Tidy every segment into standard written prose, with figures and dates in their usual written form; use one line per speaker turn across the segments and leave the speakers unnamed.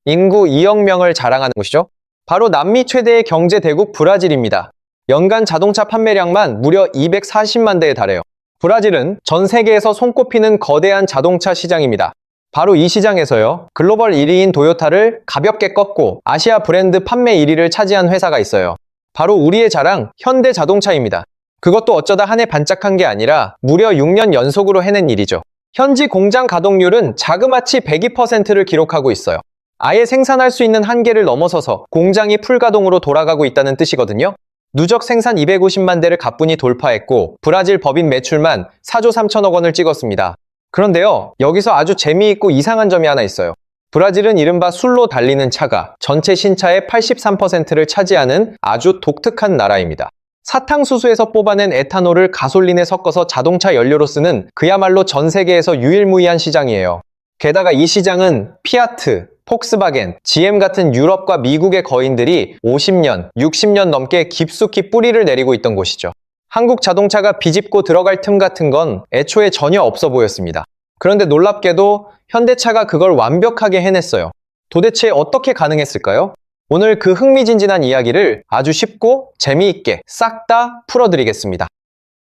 인구 2억 명을 자랑하는 곳이죠. 바로 남미 최대의 경제 대국 브라질입니다. 연간 자동차 판매량만 무려 240만 대에 달해요. 브라질은 전 세계에서 손꼽히는 거대한 자동차 시장입니다. 바로 이 시장에서요, 글로벌 1위인 도요타를 가볍게 꺾고 아시아 브랜드 판매 1위를 차지한 회사가 있어요. 바로 우리의 자랑, 현대자동차입니다. 그것도 어쩌다 한 해 반짝한 게 아니라 무려 6년 연속으로 해낸 일이죠. 현지 공장 가동률은 자그마치 102%를 기록하고 있어요. 아예 생산할 수 있는 한계를 넘어서서 공장이 풀가동으로 돌아가고 있다는 뜻이거든요. 누적 생산 250만 대를 가뿐히 돌파했고 브라질 법인 매출만 4조 3천억 원을 찍었습니다. 그런데요, 여기서 아주 재미있고 이상한 점이 하나 있어요. 브라질은 이른바 술로 달리는 차가 전체 신차의 83%를 차지하는 아주 독특한 나라입니다. 사탕수수에서 뽑아낸 에탄올을 가솔린에 섞어서 자동차 연료로 쓰는 그야말로 전 세계에서 유일무이한 시장이에요. 게다가 이 시장은 피아트, 폭스바겐, GM 같은 유럽과 미국의 거인들이 50년, 60년 넘게 깊숙이 뿌리를 내리고 있던 곳이죠. 한국 자동차가 비집고 들어갈 틈 같은 건 애초에 전혀 없어 보였습니다. 그런데 놀랍게도 현대차가 그걸 완벽하게 해냈어요. 도대체 어떻게 가능했을까요? 오늘 그 흥미진진한 이야기를 아주 쉽고 재미있게 싹 다 풀어드리겠습니다.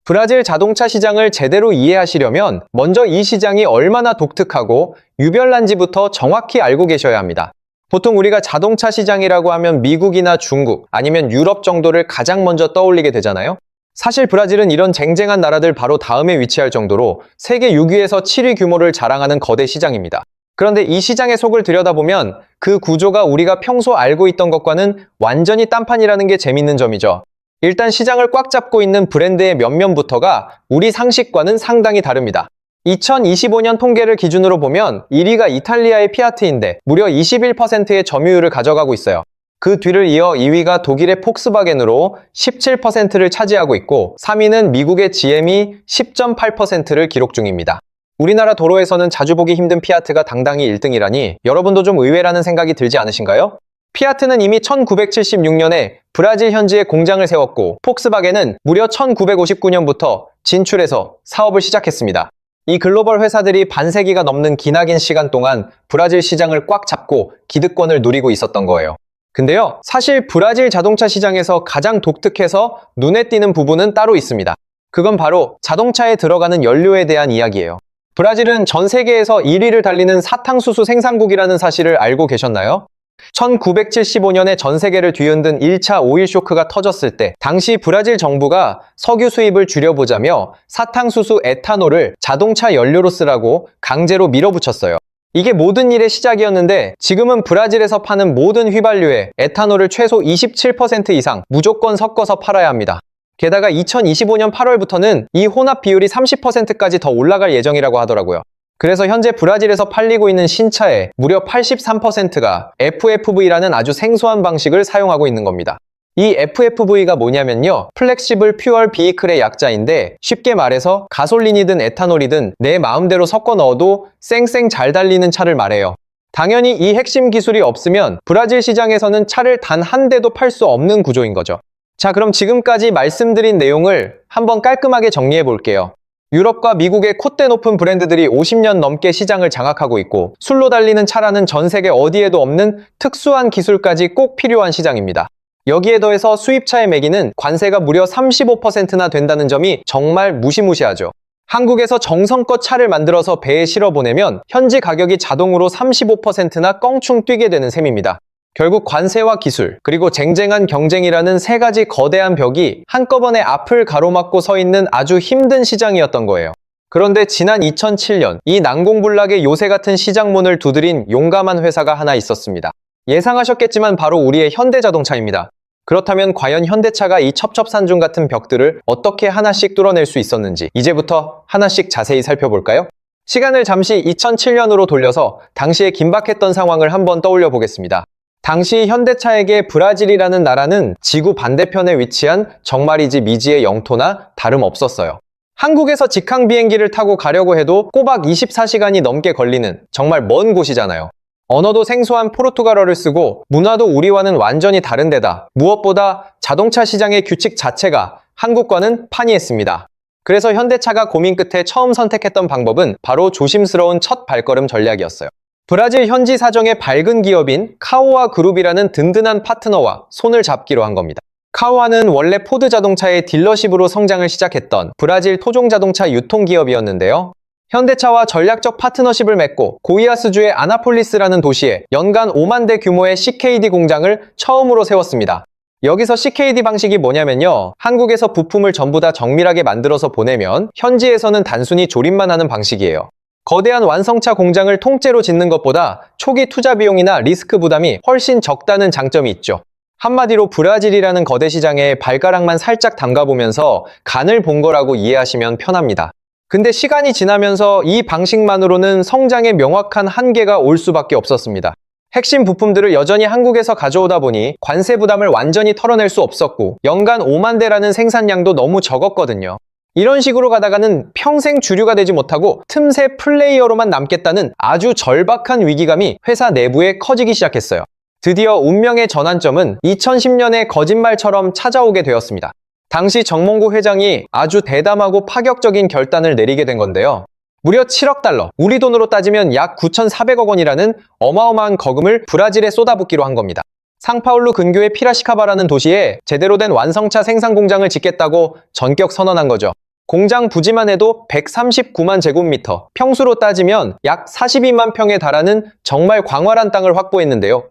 브라질 자동차 시장을 제대로 이해하시려면 먼저 이 시장이 얼마나 독특하고 유별난지부터 정확히 알고 계셔야 합니다. 보통 우리가 자동차 시장이라고 하면 미국이나 중국 아니면 유럽 정도를 가장 먼저 떠올리게 되잖아요. 사실 브라질은 이런 쟁쟁한 나라들 바로 다음에 위치할 정도로 세계 6위에서 7위 규모를 자랑하는 거대 시장입니다. 그런데 이 시장의 속을 들여다보면 그 구조가 우리가 평소 알고 있던 것과는 완전히 딴판이라는 게 재밌는 점이죠. 일단 시장을 꽉 잡고 있는 브랜드의 면면부터가 우리 상식과는 상당히 다릅니다. 2025년 통계를 기준으로 보면 1위가 이탈리아의 피아트인데 무려 21%의 점유율을 가져가고 있어요. 그 뒤를 이어 2위가 독일의 폭스바겐으로 17%를 차지하고 있고 3위는 미국의 GM이 10.8%를 기록 중입니다. 우리나라 도로에서는 자주 보기 힘든 피아트가 당당히 1등이라니 여러분도 좀 의외라는 생각이 들지 않으신가요? 피아트는 이미 1976년에 브라질 현지에 공장을 세웠고 폭스바겐은 무려 1959년부터 진출해서 사업을 시작했습니다. 이 글로벌 회사들이 반세기가 넘는 기나긴 시간 동안 브라질 시장을 꽉 잡고 기득권을 누리고 있었던 거예요. 근데요, 사실 브라질 자동차 시장에서 가장 독특해서 눈에 띄는 부분은 따로 있습니다. 그건 바로 자동차에 들어가는 연료에 대한 이야기예요. 브라질은 전 세계에서 1위를 달리는 사탕수수 생산국이라는 사실을 알고 계셨나요? 1975년에 전 세계를 뒤흔든 1차 오일 쇼크가 터졌을 때 당시 브라질 정부가 석유 수입을 줄여보자며 사탕수수 에탄올을 자동차 연료로 쓰라고 강제로 밀어붙였어요. 이게 모든 일의 시작이었는데 지금은 브라질에서 파는 모든 휘발유에 에탄올을 최소 27% 이상 무조건 섞어서 팔아야 합니다. 게다가 2025년 8월부터는 이 혼합 비율이 30%까지 더 올라갈 예정이라고 하더라고요. 그래서 현재 브라질에서 팔리고 있는 신차의 무려 83%가 FFV라는 아주 생소한 방식을 사용하고 있는 겁니다. 이 FFV가 뭐냐면요, 플렉시블 퓨얼 비이클의 약자인데 쉽게 말해서 가솔린이든 에탄올이든 내 마음대로 섞어 넣어도 쌩쌩 잘 달리는 차를 말해요. 당연히 이 핵심 기술이 없으면 브라질 시장에서는 차를 단 한 대도 팔 수 없는 구조인 거죠. 자, 그럼 지금까지 말씀드린 내용을 한번 깔끔하게 정리해 볼게요. 유럽과 미국의 콧대 높은 브랜드들이 50년 넘게 시장을 장악하고 있고 술로 달리는 차라는 전 세계 어디에도 없는 특수한 기술까지 꼭 필요한 시장입니다. 여기에 더해서 수입차의 매기는 관세가 무려 35%나 된다는 점이 정말 무시무시하죠. 한국에서 정성껏 차를 만들어서 배에 실어 보내면 현지 가격이 자동으로 35%나 껑충 뛰게 되는 셈입니다. 결국 관세와 기술, 그리고 쟁쟁한 경쟁이라는 세 가지 거대한 벽이 한꺼번에 앞을 가로막고 서 있는 아주 힘든 시장이었던 거예요. 그런데 지난 2007년 이 난공불락의 요새 같은 시장문을 두드린 용감한 회사가 하나 있었습니다. 예상하셨겠지만 바로 우리의 현대자동차입니다. 그렇다면 과연 현대차가 이 첩첩산중 같은 벽들을 어떻게 하나씩 뚫어낼 수 있었는지 이제부터 하나씩 자세히 살펴볼까요? 시간을 잠시 2007년으로 돌려서 당시의 긴박했던 상황을 한번 떠올려 보겠습니다. 당시 현대차에게 브라질이라는 나라는 지구 반대편에 위치한 정말이지 미지의 영토나 다름없었어요. 한국에서 직항 비행기를 타고 가려고 해도 꼬박 24시간이 넘게 걸리는 정말 먼 곳이잖아요. 언어도 생소한 포르투갈어를 쓰고 문화도 우리와는 완전히 다른 데다 무엇보다 자동차 시장의 규칙 자체가 한국과는 판이했습니다. 그래서 현대차가 고민 끝에 처음 선택했던 방법은 바로 조심스러운 첫 발걸음 전략이었어요. 브라질 현지 사정의 밝은 기업인 카오아 그룹이라는 든든한 파트너와 손을 잡기로 한 겁니다. 카오아는 원래 포드 자동차의 딜러십으로 성장을 시작했던 브라질 토종 자동차 유통기업이었는데요. 현대차와 전략적 파트너십을 맺고 고이아스주의 아나폴리스라는 도시에 연간 5만 대 규모의 CKD 공장을 처음으로 세웠습니다. 여기서 CKD 방식이 뭐냐면요. 한국에서 부품을 전부 다 정밀하게 만들어서 보내면 현지에서는 단순히 조립만 하는 방식이에요. 거대한 완성차 공장을 통째로 짓는 것보다 초기 투자 비용이나 리스크 부담이 훨씬 적다는 장점이 있죠. 한마디로 브라질이라는 거대 시장에 발가락만 살짝 담가보면서 간을 본 거라고 이해하시면 편합니다. 근데 시간이 지나면서 이 방식만으로는 성장에 명확한 한계가 올 수밖에 없었습니다. 핵심 부품들을 여전히 한국에서 가져오다 보니 관세 부담을 완전히 털어낼 수 없었고 연간 5만 대라는 생산량도 너무 적었거든요. 이런 식으로 가다가는 평생 주류가 되지 못하고 틈새 플레이어로만 남겠다는 아주 절박한 위기감이 회사 내부에 커지기 시작했어요. 드디어 운명의 전환점은 2010년의 거짓말처럼 찾아오게 되었습니다. 당시 정몽구 회장이 아주 대담하고 파격적인 결단을 내리게 된 건데요. 무려 7억 달러, 우리 돈으로 따지면 약 9,400억 원이라는 어마어마한 거금을 브라질에 쏟아붓기로 한 겁니다. 상파울루 근교의 피라시카바라는 도시에 제대로 된 완성차 생산 공장을 짓겠다고 전격 선언한 거죠. 공장 부지만 해도 139만 제곱미터, 평수로 따지면 약 42만 평에 달하는 정말 광활한 땅을 확보했는데요.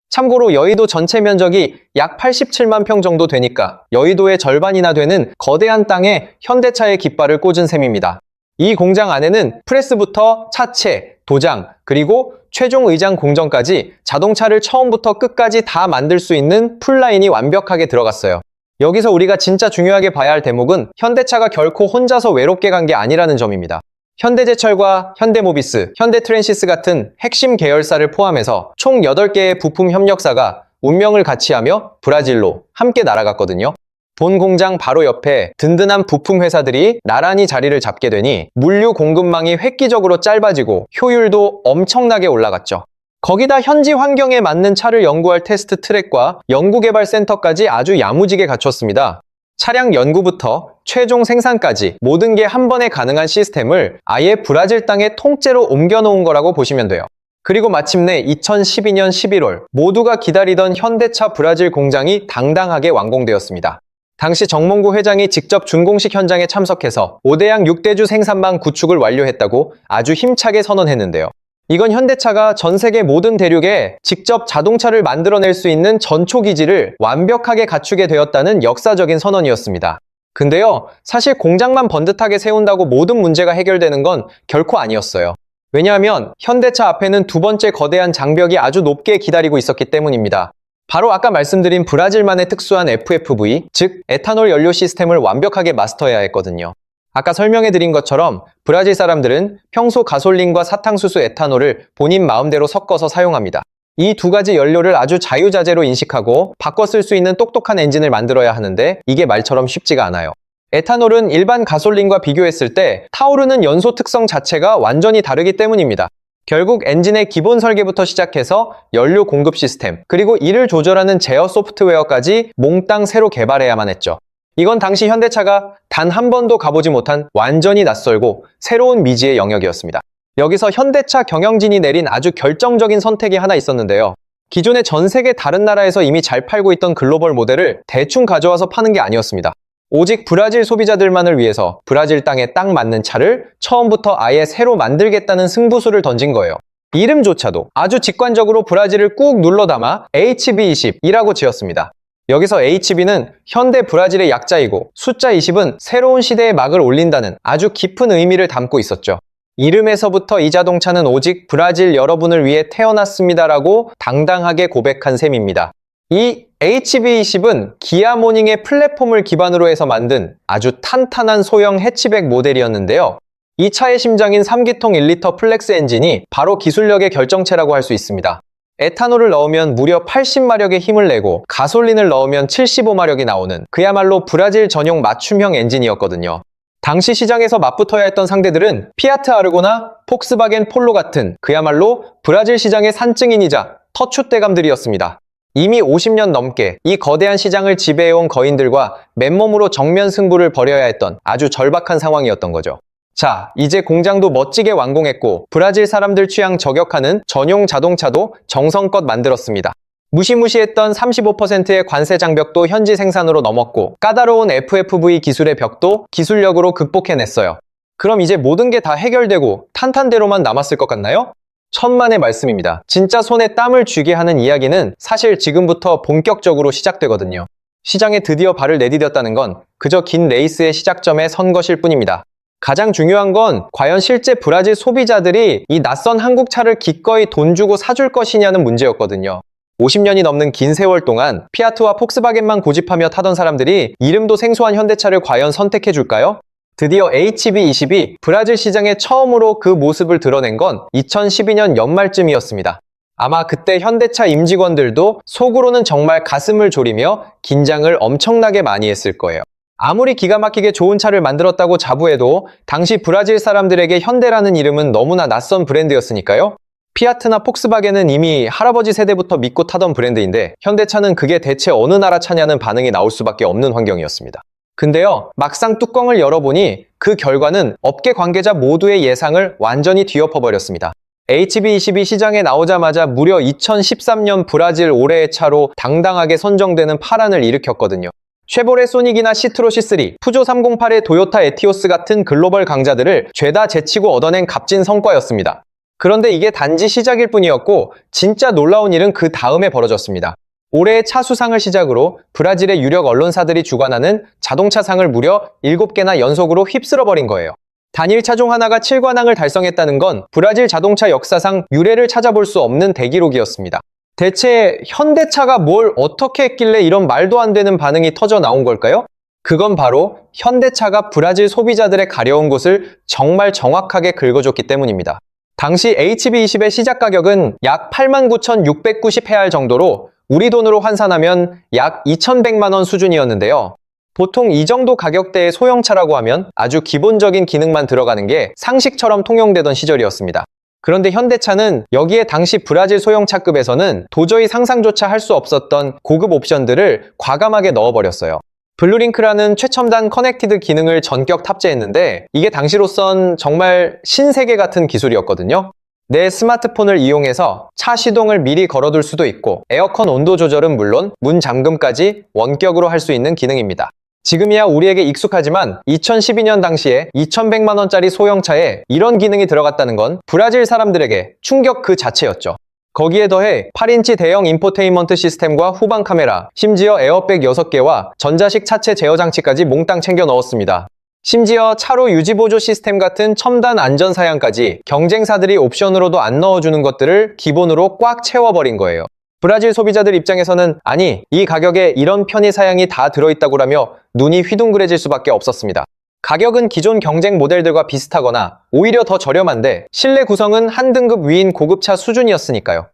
참고로 여의도 전체 면적이 약 87만 평 정도 되니까 여의도의 절반이나 되는 거대한 땅에 현대차의 깃발을 꽂은 셈입니다. 이 공장 안에는 프레스부터 차체, 도장, 그리고 최종 의장 공정까지 자동차를 처음부터 끝까지 다 만들 수 있는 풀라인이 완벽하게 들어갔어요. 여기서 우리가 진짜 중요하게 봐야 할 대목은 현대차가 결코 혼자서 외롭게 간 게 아니라는 점입니다. 현대제철과 현대모비스, 현대트랜시스 같은 핵심 계열사를 포함해서 총 8개의 부품 협력사가 운명을 같이하며 브라질로 함께 날아갔거든요. 본 공장 바로 옆에 든든한 부품 회사들이 나란히 자리를 잡게 되니 물류 공급망이 획기적으로 짧아지고 효율도 엄청나게 올라갔죠. 거기다 현지 환경에 맞는 차를 연구할 테스트 트랙과 연구개발센터까지 아주 야무지게 갖췄습니다. 차량 연구부터 최종 생산까지 모든 게 한 번에 가능한 시스템을 아예 브라질 땅에 통째로 옮겨놓은 거라고 보시면 돼요. 그리고 마침내 2012년 11월 모두가 기다리던 현대차 브라질 공장이 당당하게 완공되었습니다. 당시 정몽구 회장이 직접 준공식 현장에 참석해서 5대양 6대주 생산망 구축을 완료했다고 아주 힘차게 선언했는데요. 이건 현대차가 전 세계 모든 대륙에 직접 자동차를 만들어낼 수 있는 전초기지를 완벽하게 갖추게 되었다는 역사적인 선언이었습니다. 근데요, 사실 공장만 번듯하게 세운다고 모든 문제가 해결되는 건 결코 아니었어요. 왜냐하면 현대차 앞에는 두 번째 거대한 장벽이 아주 높게 기다리고 있었기 때문입니다. 바로 아까 말씀드린 브라질만의 특수한 FFV, 즉 에탄올 연료 시스템을 완벽하게 마스터해야 했거든요. 아까 설명해드린 것처럼 브라질 사람들은 평소 가솔린과 사탕수수 에탄올을 본인 마음대로 섞어서 사용합니다. 이 두 가지 연료를 아주 자유자재로 인식하고 바꿔 쓸 수 있는 똑똑한 엔진을 만들어야 하는데 이게 말처럼 쉽지가 않아요. 에탄올은 일반 가솔린과 비교했을 때 타오르는 연소 특성 자체가 완전히 다르기 때문입니다. 결국 엔진의 기본 설계부터 시작해서 연료 공급 시스템, 그리고 이를 조절하는 제어 소프트웨어까지 몽땅 새로 개발해야만 했죠. 이건 당시 현대차가 단 한 번도 가보지 못한 완전히 낯설고 새로운 미지의 영역이었습니다. 여기서 현대차 경영진이 내린 아주 결정적인 선택이 하나 있었는데요. 기존의 전 세계 다른 나라에서 이미 잘 팔고 있던 글로벌 모델을 대충 가져와서 파는 게 아니었습니다. 오직 브라질 소비자들만을 위해서 브라질 땅에 딱 맞는 차를 처음부터 아예 새로 만들겠다는 승부수를 던진 거예요. 이름조차도 아주 직관적으로 브라질을 꾹 눌러 담아 HB20이라고 지었습니다. 여기서 HB는 현대 브라질의 약자이고 숫자 20은 새로운 시대의 막을 올린다는 아주 깊은 의미를 담고 있었죠. 이름에서부터 이 자동차는 오직 브라질 여러분을 위해 태어났습니다라고 당당하게 고백한 셈입니다. 이 HB20은 기아 모닝의 플랫폼을 기반으로 해서 만든 아주 탄탄한 소형 해치백 모델이었는데요. 이 차의 심장인 3기통 1리터 플렉스 엔진이 바로 기술력의 결정체라고 할 수 있습니다. 에탄올을 넣으면 무려 80마력의 힘을 내고 가솔린을 넣으면 75마력이 나오는 그야말로 브라질 전용 맞춤형 엔진이었거든요. 당시 시장에서 맞붙어야 했던 상대들은 피아트 아르고나 폭스바겐 폴로 같은 그야말로 브라질 시장의 산증인이자 터줏대감들이었습니다. 이미 50년 넘게 이 거대한 시장을 지배해온 거인들과 맨몸으로 정면 승부를 벌여야 했던 아주 절박한 상황이었던 거죠. 자, 이제 공장도 멋지게 완공했고 브라질 사람들 취향 저격하는 전용 자동차도 정성껏 만들었습니다. 무시무시했던 35%의 관세 장벽도 현지 생산으로 넘었고 까다로운 FFV 기술의 벽도 기술력으로 극복해냈어요. 그럼 이제 모든 게 다 해결되고 탄탄대로만 남았을 것 같나요? 천만의 말씀입니다. 진짜 손에 땀을 쥐게 하는 이야기는 사실 지금부터 본격적으로 시작되거든요. 시장에 드디어 발을 내디뎠다는 건 그저 긴 레이스의 시작점에 선 것일 뿐입니다. 가장 중요한 건 과연 실제 브라질 소비자들이 이 낯선 한국 차를 기꺼이 돈 주고 사줄 것이냐는 문제였거든요. 50년이 넘는 긴 세월 동안 피아트와 폭스바겐만 고집하며 타던 사람들이 이름도 생소한 현대차를 과연 선택해줄까요? 드디어 HB20이 브라질 시장에 처음으로 그 모습을 드러낸 건 2012년 연말쯤이었습니다. 아마 그때 현대차 임직원들도 속으로는 정말 가슴을 졸이며 긴장을 엄청나게 많이 했을 거예요. 아무리 기가 막히게 좋은 차를 만들었다고 자부해도 당시 브라질 사람들에게 현대라는 이름은 너무나 낯선 브랜드였으니까요. 피아트나 폭스바겐은 이미 할아버지 세대부터 믿고 타던 브랜드인데 현대차는 그게 대체 어느 나라 차냐는 반응이 나올 수밖에 없는 환경이었습니다. 근데요, 막상 뚜껑을 열어보니 그 결과는 업계 관계자 모두의 예상을 완전히 뒤엎어버렸습니다. HB20이 시장에 나오자마자 무려 2013년 브라질 올해의 차로 당당하게 선정되는 파란을 일으켰거든요. 쉐보레 소닉이나 시트로 C3, 푸조 308의 도요타 에티오스 같은 글로벌 강자들을 죄다 제치고 얻어낸 값진 성과였습니다. 그런데 이게 단지 시작일 뿐이었고 진짜 놀라운 일은 그 다음에 벌어졌습니다. 올해의 차 수상을 시작으로 브라질의 유력 언론사들이 주관하는 자동차상을 무려 7개나 연속으로 휩쓸어버린 거예요. 단일 차종 하나가 7관왕을 달성했다는 건 브라질 자동차 역사상 유례를 찾아볼 수 없는 대기록이었습니다. 대체 현대차가 뭘 어떻게 했길래 이런 말도 안 되는 반응이 터져 나온 걸까요? 그건 바로 현대차가 브라질 소비자들의 가려운 곳을 정말 정확하게 긁어줬기 때문입니다. 당시 HB20의 시작 가격은 약 89,690헤알 정도로 우리 돈으로 환산하면 약 2,100만 원 수준이었는데요. 보통 이 정도 가격대의 소형차라고 하면 아주 기본적인 기능만 들어가는 게 상식처럼 통용되던 시절이었습니다. 그런데 현대차는 여기에 당시 브라질 소형차급에서는 도저히 상상조차 할 수 없었던 고급 옵션들을 과감하게 넣어버렸어요. 블루링크라는 최첨단 커넥티드 기능을 전격 탑재했는데 이게 당시로선 정말 신세계 같은 기술이었거든요. 내 스마트폰을 이용해서 차 시동을 미리 걸어둘 수도 있고 에어컨 온도 조절은 물론 문 잠금까지 원격으로 할 수 있는 기능입니다. 지금이야 우리에게 익숙하지만 2012년 당시에 2,100만 원짜리 소형차에 이런 기능이 들어갔다는 건 브라질 사람들에게 충격 그 자체였죠. 거기에 더해 8인치 대형 인포테인먼트 시스템과 후방 카메라, 심지어 에어백 6개와 전자식 차체 제어 장치까지 몽땅 챙겨 넣었습니다. 심지어 차로 유지보조 시스템 같은 첨단 안전사양까지 경쟁사들이 옵션으로도 안 넣어주는 것들을 기본으로 꽉 채워버린 거예요. 브라질 소비자들 입장에서는 아니, 이 가격에 이런 편의사양이 다 들어있다고라며 눈이 휘둥그레질 수밖에 없었습니다. 가격은 기존 경쟁 모델들과 비슷하거나 오히려 더 저렴한데 실내 구성은 한 등급 위인 고급차 수준이었으니까요.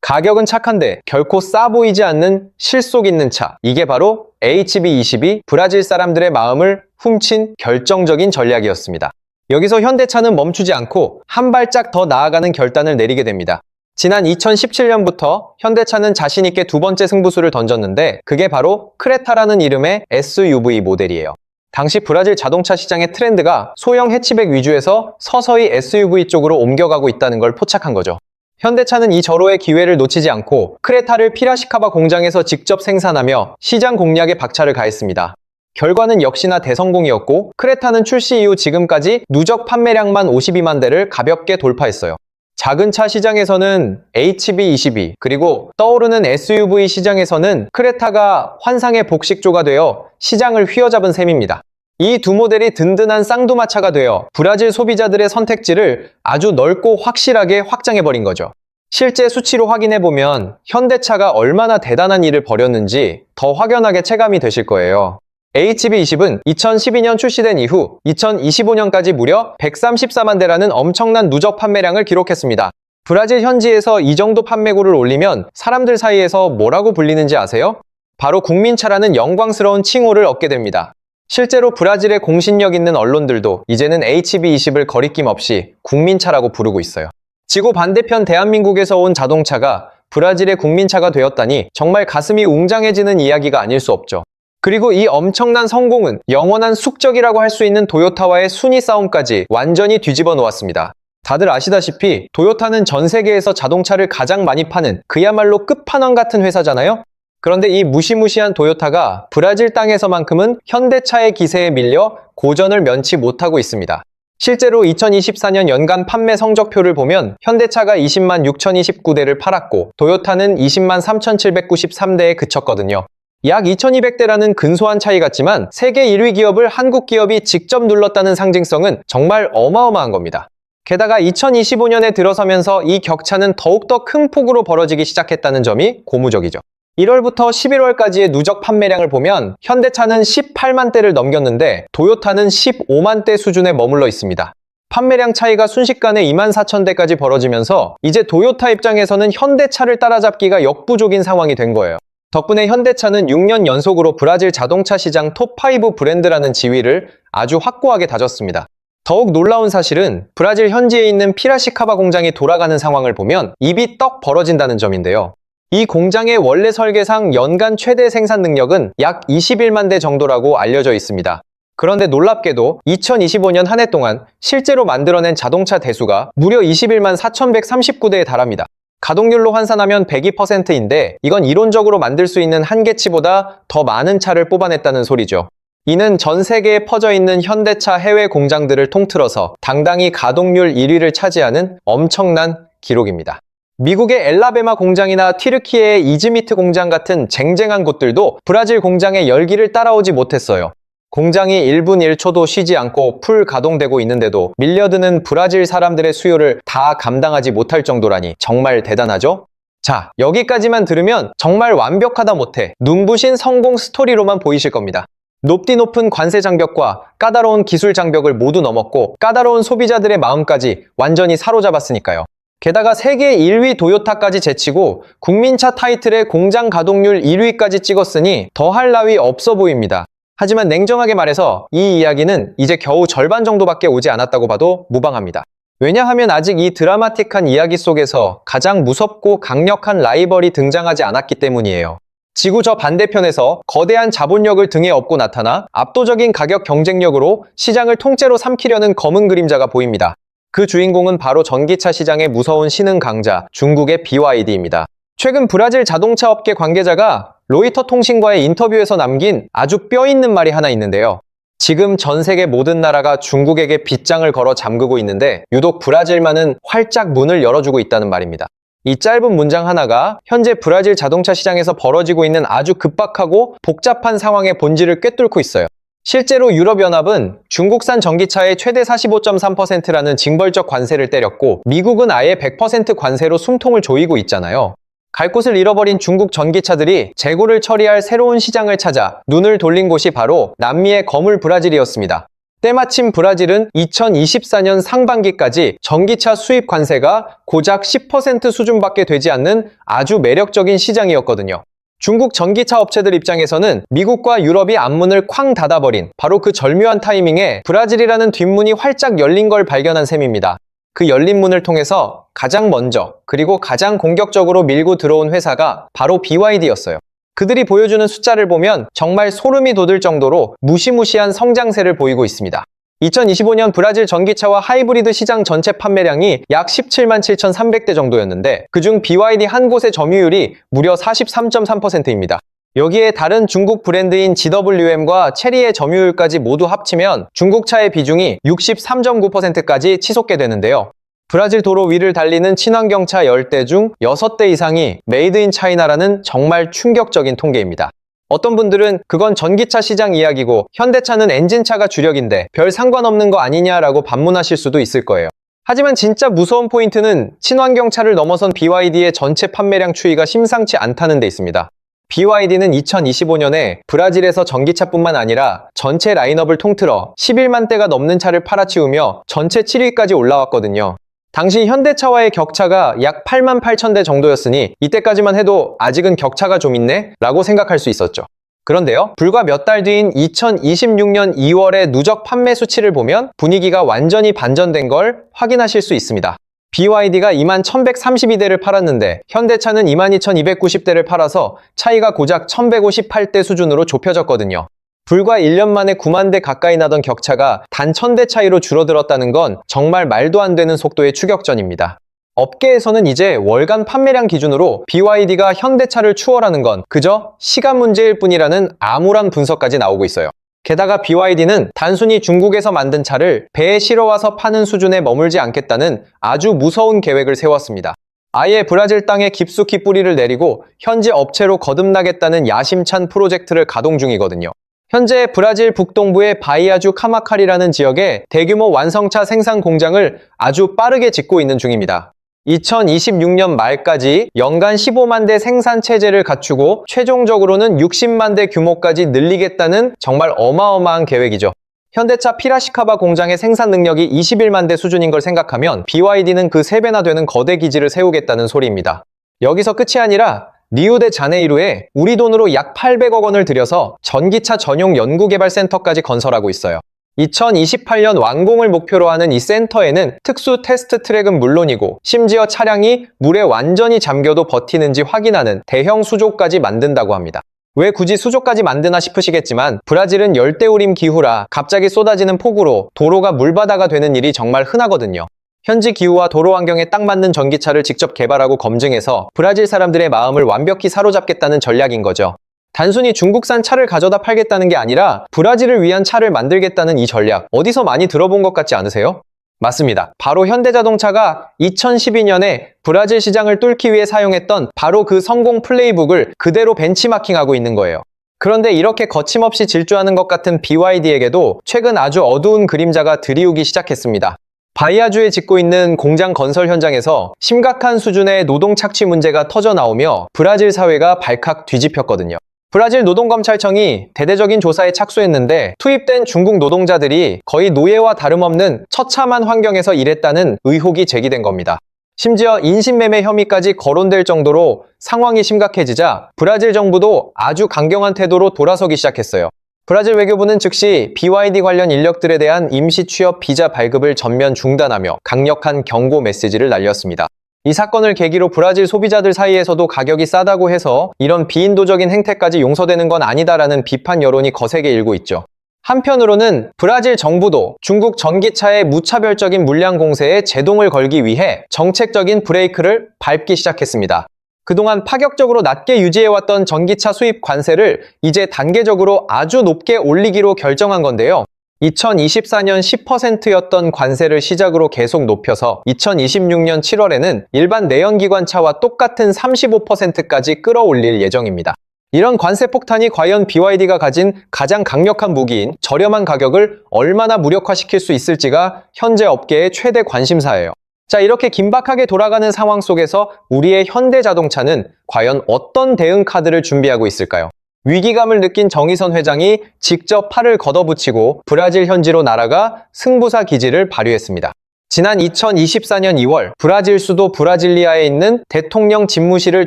가격은 착한데 결코 싸 보이지 않는 실속 있는 차. 이게 바로 HB20이 브라질 사람들의 마음을 훔친 결정적인 전략이었습니다. 여기서 현대차는 멈추지 않고 한 발짝 더 나아가는 결단을 내리게 됩니다. 지난 2017년부터 현대차는 자신 있게 두 번째 승부수를 던졌는데 그게 바로 크레타라는 이름의 SUV 모델이에요. 당시 브라질 자동차 시장의 트렌드가 소형 해치백 위주에서 서서히 SUV 쪽으로 옮겨가고 있다는 걸 포착한 거죠. 현대차는 이 절호의 기회를 놓치지 않고 크레타를 피라시카바 공장에서 직접 생산하며 시장 공략에 박차를 가했습니다. 결과는 역시나 대성공이었고 크레타는 출시 이후 지금까지 누적 판매량만 52만 대를 가볍게 돌파했어요. 작은 차 시장에서는 HB20 그리고 떠오르는 SUV 시장에서는 크레타가 환상의 복식조가 되어 시장을 휘어잡은 셈입니다. 이 두 모델이 든든한 쌍두마차가 되어 브라질 소비자들의 선택지를 아주 넓고 확실하게 확장해버린 거죠. 실제 수치로 확인해보면 현대차가 얼마나 대단한 일을 벌였는지 더 확연하게 체감이 되실 거예요. HB20은 2012년 출시된 이후 2025년까지 무려 134만 대라는 엄청난 누적 판매량을 기록했습니다. 브라질 현지에서 이 정도 판매고를 올리면 사람들 사이에서 뭐라고 불리는지 아세요? 바로 국민차라는 영광스러운 칭호를 얻게 됩니다. 실제로 브라질의 공신력 있는 언론들도 이제는 HB20을 거리낌 없이 국민차라고 부르고 있어요. 지구 반대편 대한민국에서 온 자동차가 브라질의 국민차가 되었다니 정말 가슴이 웅장해지는 이야기가 아닐 수 없죠. 그리고 이 엄청난 성공은 영원한 숙적이라고 할 수 있는 도요타와의 순위 싸움까지 완전히 뒤집어 놓았습니다. 다들 아시다시피 도요타는 전 세계에서 자동차를 가장 많이 파는 그야말로 끝판왕 같은 회사잖아요? 그런데 이 무시무시한 도요타가 브라질 땅에서만큼은 현대차의 기세에 밀려 고전을 면치 못하고 있습니다. 실제로 2024년 연간 판매 성적표를 보면 현대차가 20만 6,029대를 팔았고 도요타는 20만 3,793대에 그쳤거든요. 약 2,200대라는 근소한 차이 같지만 세계 1위 기업을 한국 기업이 직접 눌렀다는 상징성은 정말 어마어마한 겁니다. 게다가 2025년에 들어서면서 이 격차는 더욱더 큰 폭으로 벌어지기 시작했다는 점이 고무적이죠. 1월부터 11월까지의 누적 판매량을 보면 현대차는 18만 대를 넘겼는데 도요타는 15만 대 수준에 머물러 있습니다. 판매량 차이가 순식간에 24,000대까지 벌어지면서 이제 도요타 입장에서는 현대차를 따라잡기가 역부족인 상황이 된 거예요. 덕분에 현대차는 6년 연속으로 브라질 자동차 시장 톱5 브랜드라는 지위를 아주 확고하게 다졌습니다. 더욱 놀라운 사실은 브라질 현지에 있는 피라시카바 공장이 돌아가는 상황을 보면 입이 떡 벌어진다는 점인데요. 이 공장의 원래 설계상 연간 최대 생산 능력은 약 21만 대 정도라고 알려져 있습니다. 그런데 놀랍게도 2025년 한 해 동안 실제로 만들어낸 자동차 대수가 무려 21만 4,139대에 달합니다. 가동률로 환산하면 102%인데 이건 이론적으로 만들 수 있는 한계치보다 더 많은 차를 뽑아냈다는 소리죠. 이는 전 세계에 퍼져 있는 현대차 해외 공장들을 통틀어서 당당히 가동률 1위를 차지하는 엄청난 기록입니다. 미국의 엘라베마 공장이나 튀르키예의 이즈미트 공장 같은 쟁쟁한 곳들도 브라질 공장의 열기를 따라오지 못했어요. 공장이 1분 1초도 쉬지 않고 풀 가동되고 있는데도 밀려드는 브라질 사람들의 수요를 다 감당하지 못할 정도라니 정말 대단하죠? 자, 여기까지만 들으면 정말 완벽하다 못해 눈부신 성공 스토리로만 보이실 겁니다. 높디 높은 관세 장벽과 까다로운 기술 장벽을 모두 넘었고 까다로운 소비자들의 마음까지 완전히 사로잡았으니까요. 게다가 세계 1위 도요타까지 제치고 국민차 타이틀의 공장 가동률 1위까지 찍었으니 더할 나위 없어 보입니다. 하지만 냉정하게 말해서 이 이야기는 이제 겨우 절반 정도밖에 오지 않았다고 봐도 무방합니다. 왜냐하면 아직 이 드라마틱한 이야기 속에서 가장 무섭고 강력한 라이벌이 등장하지 않았기 때문이에요. 지구 저 반대편에서 거대한 자본력을 등에 업고 나타나 압도적인 가격 경쟁력으로 시장을 통째로 삼키려는 검은 그림자가 보입니다. 그 주인공은 바로 전기차 시장의 무서운 신흥 강자, 중국의 BYD입니다. 최근 브라질 자동차 업계 관계자가 로이터 통신과의 인터뷰에서 남긴 아주 뼈있는 말이 하나 있는데요. 지금 전 세계 모든 나라가 중국에게 빗장을 걸어 잠그고 있는데 유독 브라질만은 활짝 문을 열어주고 있다는 말입니다. 이 짧은 문장 하나가 현재 브라질 자동차 시장에서 벌어지고 있는 아주 급박하고 복잡한 상황의 본질을 꿰뚫고 있어요. 실제로 유럽연합은 중국산 전기차에 최대 45.3%라는 징벌적 관세를 때렸고 미국은 아예 100% 관세로 숨통을 조이고 있잖아요. 갈 곳을 잃어버린 중국 전기차들이 재고를 처리할 새로운 시장을 찾아 눈을 돌린 곳이 바로 남미의 거물 브라질이었습니다. 때마침 브라질은 2024년 상반기까지 전기차 수입 관세가 고작 10% 수준밖에 되지 않는 아주 매력적인 시장이었거든요. 중국 전기차 업체들 입장에서는 미국과 유럽이 앞문을 쾅 닫아버린 바로 그 절묘한 타이밍에 브라질이라는 뒷문이 활짝 열린 걸 발견한 셈입니다. 그 열린 문을 통해서 가장 먼저 그리고 가장 공격적으로 밀고 들어온 회사가 바로 BYD였어요. 그들이 보여주는 숫자를 보면 정말 소름이 돋을 정도로 무시무시한 성장세를 보이고 있습니다. 2025년 브라질 전기차와 하이브리드 시장 전체 판매량이 약 17만 7,300대 정도였는데 그중 BYD 한 곳의 점유율이 무려 43.3%입니다. 여기에 다른 중국 브랜드인 GWM과 체리의 점유율까지 모두 합치면 중국차의 비중이 63.9%까지 치솟게 되는데요. 브라질 도로 위를 달리는 친환경차 10대 중 6대 이상이 메이드 인 차이나라는 정말 충격적인 통계입니다. 어떤 분들은 그건 전기차 시장 이야기고 현대차는 엔진차가 주력인데 별 상관없는 거 아니냐라고 반문하실 수도 있을 거예요. 하지만 진짜 무서운 포인트는 친환경차를 넘어선 BYD의 전체 판매량 추이가 심상치 않다는 데 있습니다. BYD는 2025년에 브라질에서 전기차뿐만 아니라 전체 라인업을 통틀어 11만 대가 넘는 차를 팔아치우며 전체 7위까지 올라왔거든요. 당시 현대차와의 격차가 약 8만 8천 대 정도였으니 이때까지만 해도 아직은 격차가 좀 있네? 라고 생각할 수 있었죠. 그런데요, 불과 몇 달 뒤인 2026년 2월의 누적 판매 수치를 보면 분위기가 완전히 반전된 걸 확인하실 수 있습니다. BYD가 21,132대를 팔았는데 현대차는 22,290대를 팔아서 차이가 고작 1,158대 수준으로 좁혀졌거든요. 불과 1년 만에 9만 대 가까이 나던 격차가 단 1,000대 차이로 줄어들었다는 건 정말 말도 안 되는 속도의 추격전입니다. 업계에서는 이제 월간 판매량 기준으로 BYD가 현대차를 추월하는 건 그저 시간 문제일 뿐이라는 암울한 분석까지 나오고 있어요. 게다가 BYD는 단순히 중국에서 만든 차를 배에 실어와서 파는 수준에 머물지 않겠다는 아주 무서운 계획을 세웠습니다. 아예 브라질 땅에 깊숙이 뿌리를 내리고 현지 업체로 거듭나겠다는 야심찬 프로젝트를 가동 중이거든요. 현재 브라질 북동부의 바이아주 카마칼이라는 지역에 대규모 완성차 생산 공장을 아주 빠르게 짓고 있는 중입니다. 2026년 말까지 연간 15만 대 생산 체제를 갖추고 최종적으로는 60만 대 규모까지 늘리겠다는 정말 어마어마한 계획이죠. 현대차 피라시카바 공장의 생산 능력이 21만 대 수준인 걸 생각하면 BYD는 그 3배나 되는 거대 기지를 세우겠다는 소리입니다. 여기서 끝이 아니라 리우데자네이루에 우리 돈으로 약 800억 원을 들여서 전기차 전용 연구개발센터까지 건설하고 있어요. 2028년 완공을 목표로 하는 이 센터에는 특수 테스트 트랙은 물론이고 심지어 차량이 물에 완전히 잠겨도 버티는지 확인하는 대형 수조까지 만든다고 합니다. 왜 굳이 수조까지 만드나 싶으시겠지만 브라질은 열대우림 기후라 갑자기 쏟아지는 폭우로 도로가 물바다가 되는 일이 정말 흔하거든요. 현지 기후와 도로 환경에 딱 맞는 전기차를 직접 개발하고 검증해서 브라질 사람들의 마음을 완벽히 사로잡겠다는 전략인 거죠. 단순히 중국산 차를 가져다 팔겠다는 게 아니라 브라질을 위한 차를 만들겠다는 이 전략, 어디서 많이 들어본 것 같지 않으세요? 맞습니다. 바로 현대자동차가 2012년에 브라질 시장을 뚫기 위해 사용했던 바로 그 성공 플레이북을 그대로 벤치마킹하고 있는 거예요. 그런데 이렇게 거침없이 질주하는 것 같은 BYD에게도 최근 아주 어두운 그림자가 드리우기 시작했습니다. 바이아주에 짓고 있는 공장 건설 현장에서 심각한 수준의 노동 착취 문제가 터져 나오며 브라질 사회가 발칵 뒤집혔거든요. 브라질 노동검찰청이 대대적인 조사에 착수했는데 투입된 중국 노동자들이 거의 노예와 다름없는 처참한 환경에서 일했다는 의혹이 제기된 겁니다. 심지어 인신매매 혐의까지 거론될 정도로 상황이 심각해지자 브라질 정부도 아주 강경한 태도로 돌아서기 시작했어요. 브라질 외교부는 즉시 BYD 관련 인력들에 대한 임시 취업 비자 발급을 전면 중단하며 강력한 경고 메시지를 날렸습니다. 이 사건을 계기로 브라질 소비자들 사이에서도 가격이 싸다고 해서 이런 비인도적인 행태까지 용서되는 건 아니다라는 비판 여론이 거세게 일고 있죠. 한편으로는 브라질 정부도 중국 전기차의 무차별적인 물량 공세에 제동을 걸기 위해 정책적인 브레이크를 밟기 시작했습니다. 그동안 파격적으로 낮게 유지해왔던 전기차 수입 관세를 이제 단계적으로 아주 높게 올리기로 결정한 건데요. 2024년 10%였던 관세를 시작으로 계속 높여서 2026년 7월에는 일반 내연기관차와 똑같은 35%까지 끌어올릴 예정입니다. 이런 관세 폭탄이 과연 BYD가 가진 가장 강력한 무기인 저렴한 가격을 얼마나 무력화시킬 수 있을지가 현재 업계의 최대 관심사예요. 자, 이렇게 긴박하게 돌아가는 상황 속에서 우리의 현대자동차는 과연 어떤 대응 카드를 준비하고 있을까요? 위기감을 느낀 정의선 회장이 직접 팔을 걷어붙이고 브라질 현지로 날아가 승부사 기질을 발휘했습니다. 지난 2024년 2월 브라질 수도 브라질리아에 있는 대통령 집무실을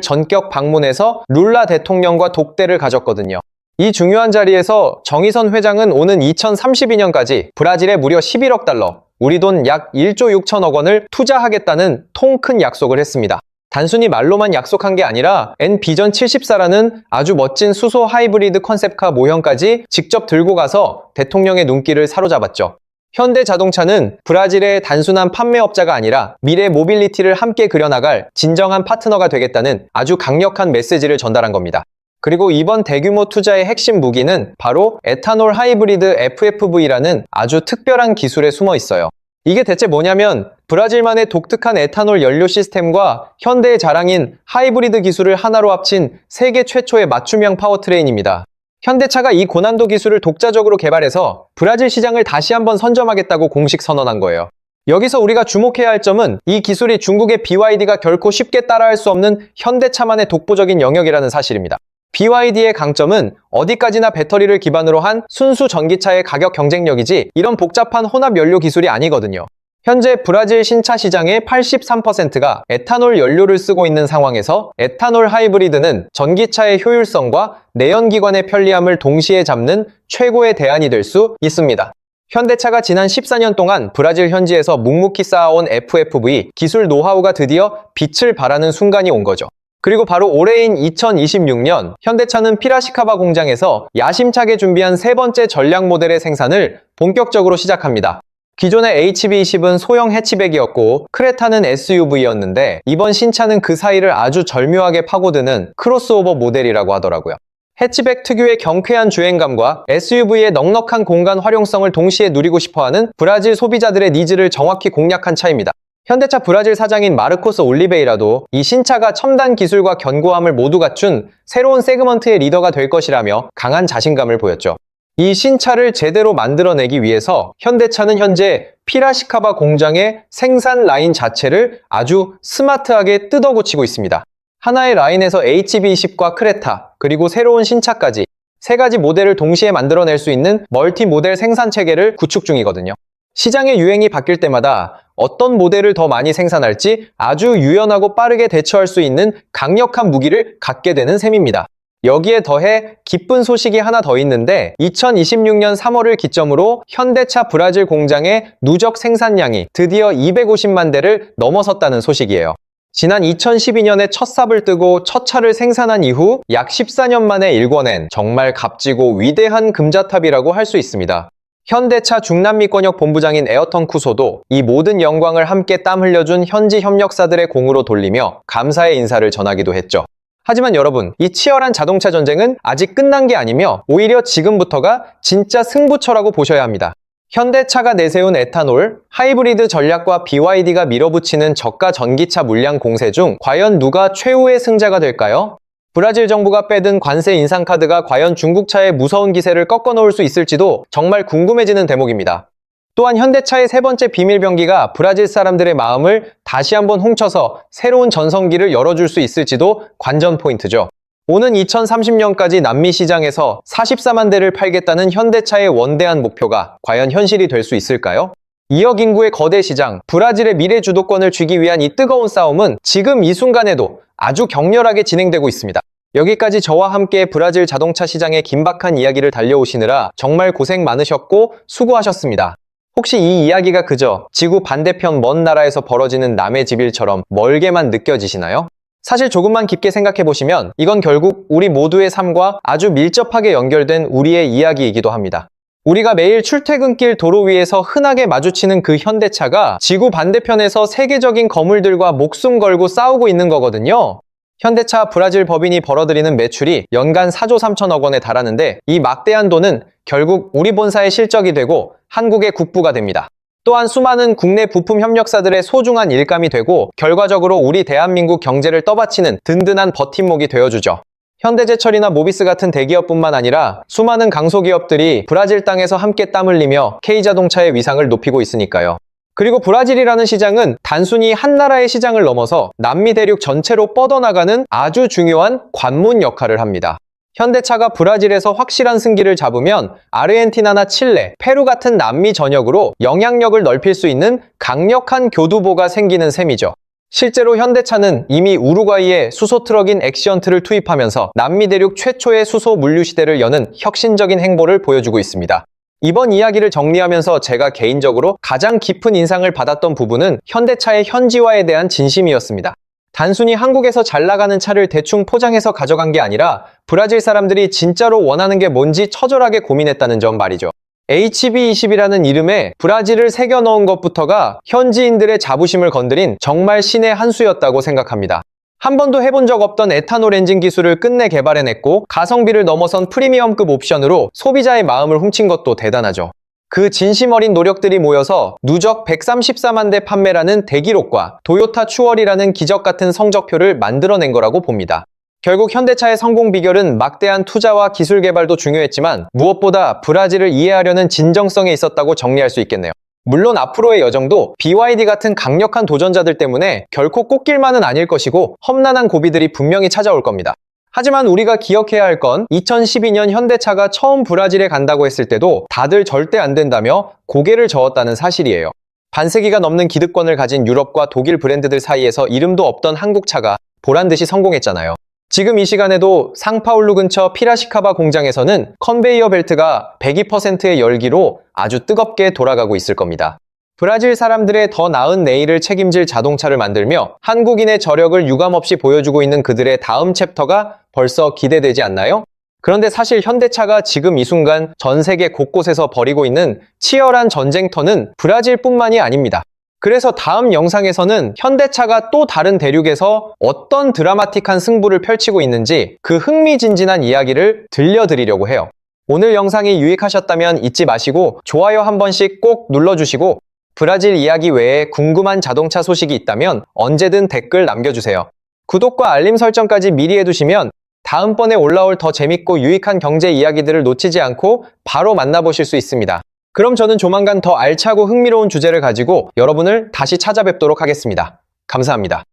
전격 방문해서 룰라 대통령과 독대를 가졌거든요. 이 중요한 자리에서 정의선 회장은 오는 2032년까지 브라질에 무려 11억 달러, 우리 돈 약 1조 6천억 원을 투자하겠다는 통 큰 약속을 했습니다. 단순히 말로만 약속한 게 아니라 N비전 74라는 아주 멋진 수소 하이브리드 컨셉카 모형까지 직접 들고 가서 대통령의 눈길을 사로잡았죠. 현대자동차는 브라질의 단순한 판매업자가 아니라 미래 모빌리티를 함께 그려나갈 진정한 파트너가 되겠다는 아주 강력한 메시지를 전달한 겁니다. 그리고 이번 대규모 투자의 핵심 무기는 바로 에탄올 하이브리드 FFV라는 아주 특별한 기술에 숨어 있어요. 이게 대체 뭐냐면 브라질만의 독특한 에탄올 연료 시스템과 현대의 자랑인 하이브리드 기술을 하나로 합친 세계 최초의 맞춤형 파워트레인입니다. 현대차가 이 고난도 기술을 독자적으로 개발해서 브라질 시장을 다시 한번 선점하겠다고 공식 선언한 거예요. 여기서 우리가 주목해야 할 점은 이 기술이 중국의 BYD가 결코 쉽게 따라할 수 없는 현대차만의 독보적인 영역이라는 사실입니다. BYD의 강점은 어디까지나 배터리를 기반으로 한 순수 전기차의 가격 경쟁력이지 이런 복잡한 혼합 연료 기술이 아니거든요. 현재 브라질 신차 시장의 83%가 에탄올 연료를 쓰고 있는 상황에서 에탄올 하이브리드는 전기차의 효율성과 내연기관의 편리함을 동시에 잡는 최고의 대안이 될 수 있습니다. 현대차가 지난 14년 동안 브라질 현지에서 묵묵히 쌓아온 FFV 기술 노하우가 드디어 빛을 발하는 순간이 온 거죠. 그리고 바로 올해인 2026년 현대차는 피라시카바 공장에서 야심차게 준비한 세 번째 전략 모델의 생산을 본격적으로 시작합니다. 기존의 HB20은 소형 해치백이었고 크레타는 SUV였는데 이번 신차는 그 사이를 아주 절묘하게 파고드는 크로스오버 모델이라고 하더라고요. 해치백 특유의 경쾌한 주행감과 SUV의 넉넉한 공간 활용성을 동시에 누리고 싶어하는 브라질 소비자들의 니즈를 정확히 공략한 차입니다. 현대차 브라질 사장인 마르코스 올리베이라도 이 신차가 첨단 기술과 견고함을 모두 갖춘 새로운 세그먼트의 리더가 될 것이라며 강한 자신감을 보였죠. 이 신차를 제대로 만들어내기 위해서 현대차는 현재 피라시카바 공장의 생산 라인 자체를 아주 스마트하게 뜯어고치고 있습니다. 하나의 라인에서 HB20과 크레타, 그리고 새로운 신차까지 세 가지 모델을 동시에 만들어낼 수 있는 멀티 모델 생산 체계를 구축 중이거든요. 시장의 유행이 바뀔 때마다 어떤 모델을 더 많이 생산할지 아주 유연하고 빠르게 대처할 수 있는 강력한 무기를 갖게 되는 셈입니다. 여기에 더해 기쁜 소식이 하나 더 있는데 2026년 3월을 기점으로 현대차 브라질 공장의 누적 생산량이 드디어 250만 대를 넘어섰다는 소식이에요. 지난 2012년에 첫 삽을 뜨고 첫 차를 생산한 이후 약 14년 만에 일궈낸 정말 값지고 위대한 금자탑이라고 할 수 있습니다. 현대차 중남미권역 본부장인 에어턴 쿠소도 이 모든 영광을 함께 땀 흘려준 현지 협력사들의 공으로 돌리며 감사의 인사를 전하기도 했죠. 하지만 여러분, 이 치열한 자동차 전쟁은 아직 끝난 게 아니며 오히려 지금부터가 진짜 승부처라고 보셔야 합니다. 현대차가 내세운 에탄올, 하이브리드 전략과 BYD가 밀어붙이는 저가 전기차 물량 공세 중 과연 누가 최후의 승자가 될까요? 브라질 정부가 빼든 관세 인상 카드가 과연 중국차의 무서운 기세를 꺾어놓을 수 있을지도 정말 궁금해지는 대목입니다. 또한 현대차의 세 번째 비밀병기가 브라질 사람들의 마음을 다시 한번 훔쳐서 새로운 전성기를 열어줄 수 있을지도 관전 포인트죠. 오는 2030년까지 남미 시장에서 44만 대를 팔겠다는 현대차의 원대한 목표가 과연 현실이 될 수 있을까요? 2억 인구의 거대 시장, 브라질의 미래 주도권을 쥐기 위한 이 뜨거운 싸움은 지금 이 순간에도 아주 격렬하게 진행되고 있습니다. 여기까지 저와 함께 브라질 자동차 시장의 긴박한 이야기를 달려오시느라 정말 고생 많으셨고 수고하셨습니다. 혹시 이 이야기가 그저 지구 반대편 먼 나라에서 벌어지는 남의 집일처럼 멀게만 느껴지시나요? 사실 조금만 깊게 생각해보시면 이건 결국 우리 모두의 삶과 아주 밀접하게 연결된 우리의 이야기이기도 합니다. 우리가 매일 출퇴근길 도로 위에서 흔하게 마주치는 그 현대차가 지구 반대편에서 세계적인 거물들과 목숨 걸고 싸우고 있는 거거든요. 현대차 브라질 법인이 벌어들이는 매출이 연간 4조 3천억 원에 달하는데 이 막대한 돈은 결국 우리 본사의 실적이 되고 한국의 국부가 됩니다. 또한 수많은 국내 부품 협력사들의 소중한 일감이 되고 결과적으로 우리 대한민국 경제를 떠받치는 든든한 버팀목이 되어주죠. 현대제철이나 모비스 같은 대기업뿐만 아니라 수많은 강소기업들이 브라질 땅에서 함께 땀 흘리며 K자동차의 위상을 높이고 있으니까요. 그리고 브라질이라는 시장은 단순히 한 나라의 시장을 넘어서 남미 대륙 전체로 뻗어나가는 아주 중요한 관문 역할을 합니다. 현대차가 브라질에서 확실한 승기를 잡으면 아르헨티나나 칠레, 페루 같은 남미 전역으로 영향력을 넓힐 수 있는 강력한 교두보가 생기는 셈이죠. 실제로 현대차는 이미 우루과이에 수소 트럭인 엑시언트를 투입하면서 남미 대륙 최초의 수소 물류 시대를 여는 혁신적인 행보를 보여주고 있습니다. 이번 이야기를 정리하면서 제가 개인적으로 가장 깊은 인상을 받았던 부분은 현대차의 현지화에 대한 진심이었습니다. 단순히 한국에서 잘 나가는 차를 대충 포장해서 가져간 게 아니라 브라질 사람들이 진짜로 원하는 게 뭔지 처절하게 고민했다는 점 말이죠. HB20이라는 이름에 브라질을 새겨 넣은 것부터가 현지인들의 자부심을 건드린 정말 신의 한 수였다고 생각합니다. 한 번도 해본 적 없던 에탄올 엔진 기술을 끝내 개발해냈고 가성비를 넘어선 프리미엄급 옵션으로 소비자의 마음을 훔친 것도 대단하죠. 그 진심 어린 노력들이 모여서 누적 134만 대 판매라는 대기록과 도요타 추월이라는 기적 같은 성적표를 만들어낸 거라고 봅니다. 결국 현대차의 성공 비결은 막대한 투자와 기술 개발도 중요했지만 무엇보다 브라질을 이해하려는 진정성에 있었다고 정리할 수 있겠네요. 물론 앞으로의 여정도 BYD 같은 강력한 도전자들 때문에 결코 꽃길만은 아닐 것이고 험난한 고비들이 분명히 찾아올 겁니다. 하지만 우리가 기억해야 할 건 2012년 현대차가 처음 브라질에 간다고 했을 때도 다들 절대 안 된다며 고개를 저었다는 사실이에요. 반세기가 넘는 기득권을 가진 유럽과 독일 브랜드들 사이에서 이름도 없던 한국차가 보란듯이 성공했잖아요. 지금 이 시간에도 상파울루 근처 피라시카바 공장에서는 컨베이어 벨트가 102%의 열기로 아주 뜨겁게 돌아가고 있을 겁니다. 브라질 사람들의 더 나은 내일을 책임질 자동차를 만들며 한국인의 저력을 유감없이 보여주고 있는 그들의 다음 챕터가 벌써 기대되지 않나요? 그런데 사실 현대차가 지금 이 순간 전 세계 곳곳에서 벌이고 있는 치열한 전쟁터는 브라질뿐만이 아닙니다. 그래서 다음 영상에서는 현대차가 또 다른 대륙에서 어떤 드라마틱한 승부를 펼치고 있는지 그 흥미진진한 이야기를 들려드리려고 해요. 오늘 영상이 유익하셨다면 잊지 마시고 좋아요 한 번씩 꼭 눌러주시고 브라질 이야기 외에 궁금한 자동차 소식이 있다면 언제든 댓글 남겨주세요. 구독과 알림 설정까지 미리 해두시면 다음번에 올라올 더 재밌고 유익한 경제 이야기들을 놓치지 않고 바로 만나보실 수 있습니다. 그럼 저는 조만간 더 알차고 흥미로운 주제를 가지고 여러분을 다시 찾아뵙도록 하겠습니다. 감사합니다.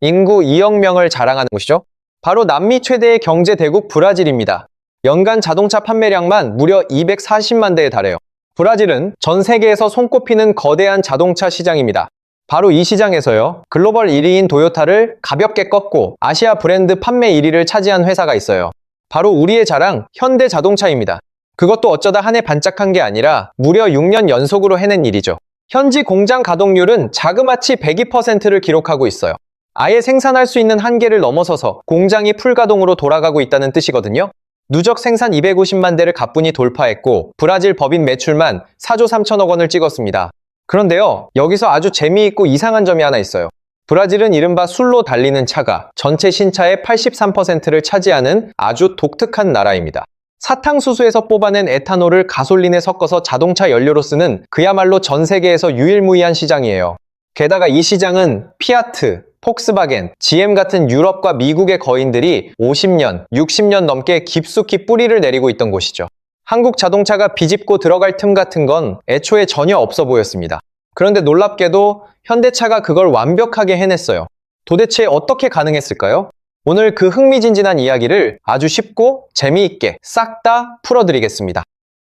인구 2억 명을 자랑하는 곳이죠. 바로 남미 최대의 경제 대국 브라질입니다. 연간 자동차 판매량만 무려 240만 대에 달해요. 브라질은 전 세계에서 손꼽히는 거대한 자동차 시장입니다. 바로 이 시장에서요, 글로벌 1위인 도요타를 가볍게 꺾고 아시아 브랜드 판매 1위를 차지한 회사가 있어요. 바로 우리의 자랑, 현대자동차입니다. 그것도 어쩌다 한 해 반짝한 게 아니라 무려 6년 연속으로 해낸 일이죠. 현지 공장 가동률은 자그마치 102%를 기록하고 있어요. 아예 생산할 수 있는 한계를 넘어서서 공장이 풀가동으로 돌아가고 있다는 뜻이거든요. 누적 생산 250만 대를 가뿐히 돌파했고 브라질 법인 매출만 4조 3천억 원을 찍었습니다. 그런데요, 여기서 아주 재미있고 이상한 점이 하나 있어요. 브라질은 이른바 술로 달리는 차가 전체 신차의 83%를 차지하는 아주 독특한 나라입니다. 사탕수수에서 뽑아낸 에탄올을 가솔린에 섞어서 자동차 연료로 쓰는 그야말로 전 세계에서 유일무이한 시장이에요. 게다가 이 시장은 피아트, 폭스바겐, GM 같은 유럽과 미국의 거인들이 50년, 60년 넘게 깊숙이 뿌리를 내리고 있던 곳이죠. 한국 자동차가 비집고 들어갈 틈 같은 건 애초에 전혀 없어 보였습니다. 그런데 놀랍게도 현대차가 그걸 완벽하게 해냈어요. 도대체 어떻게 가능했을까요? 오늘 그 흥미진진한 이야기를 아주 쉽고 재미있게 싹 다 풀어드리겠습니다.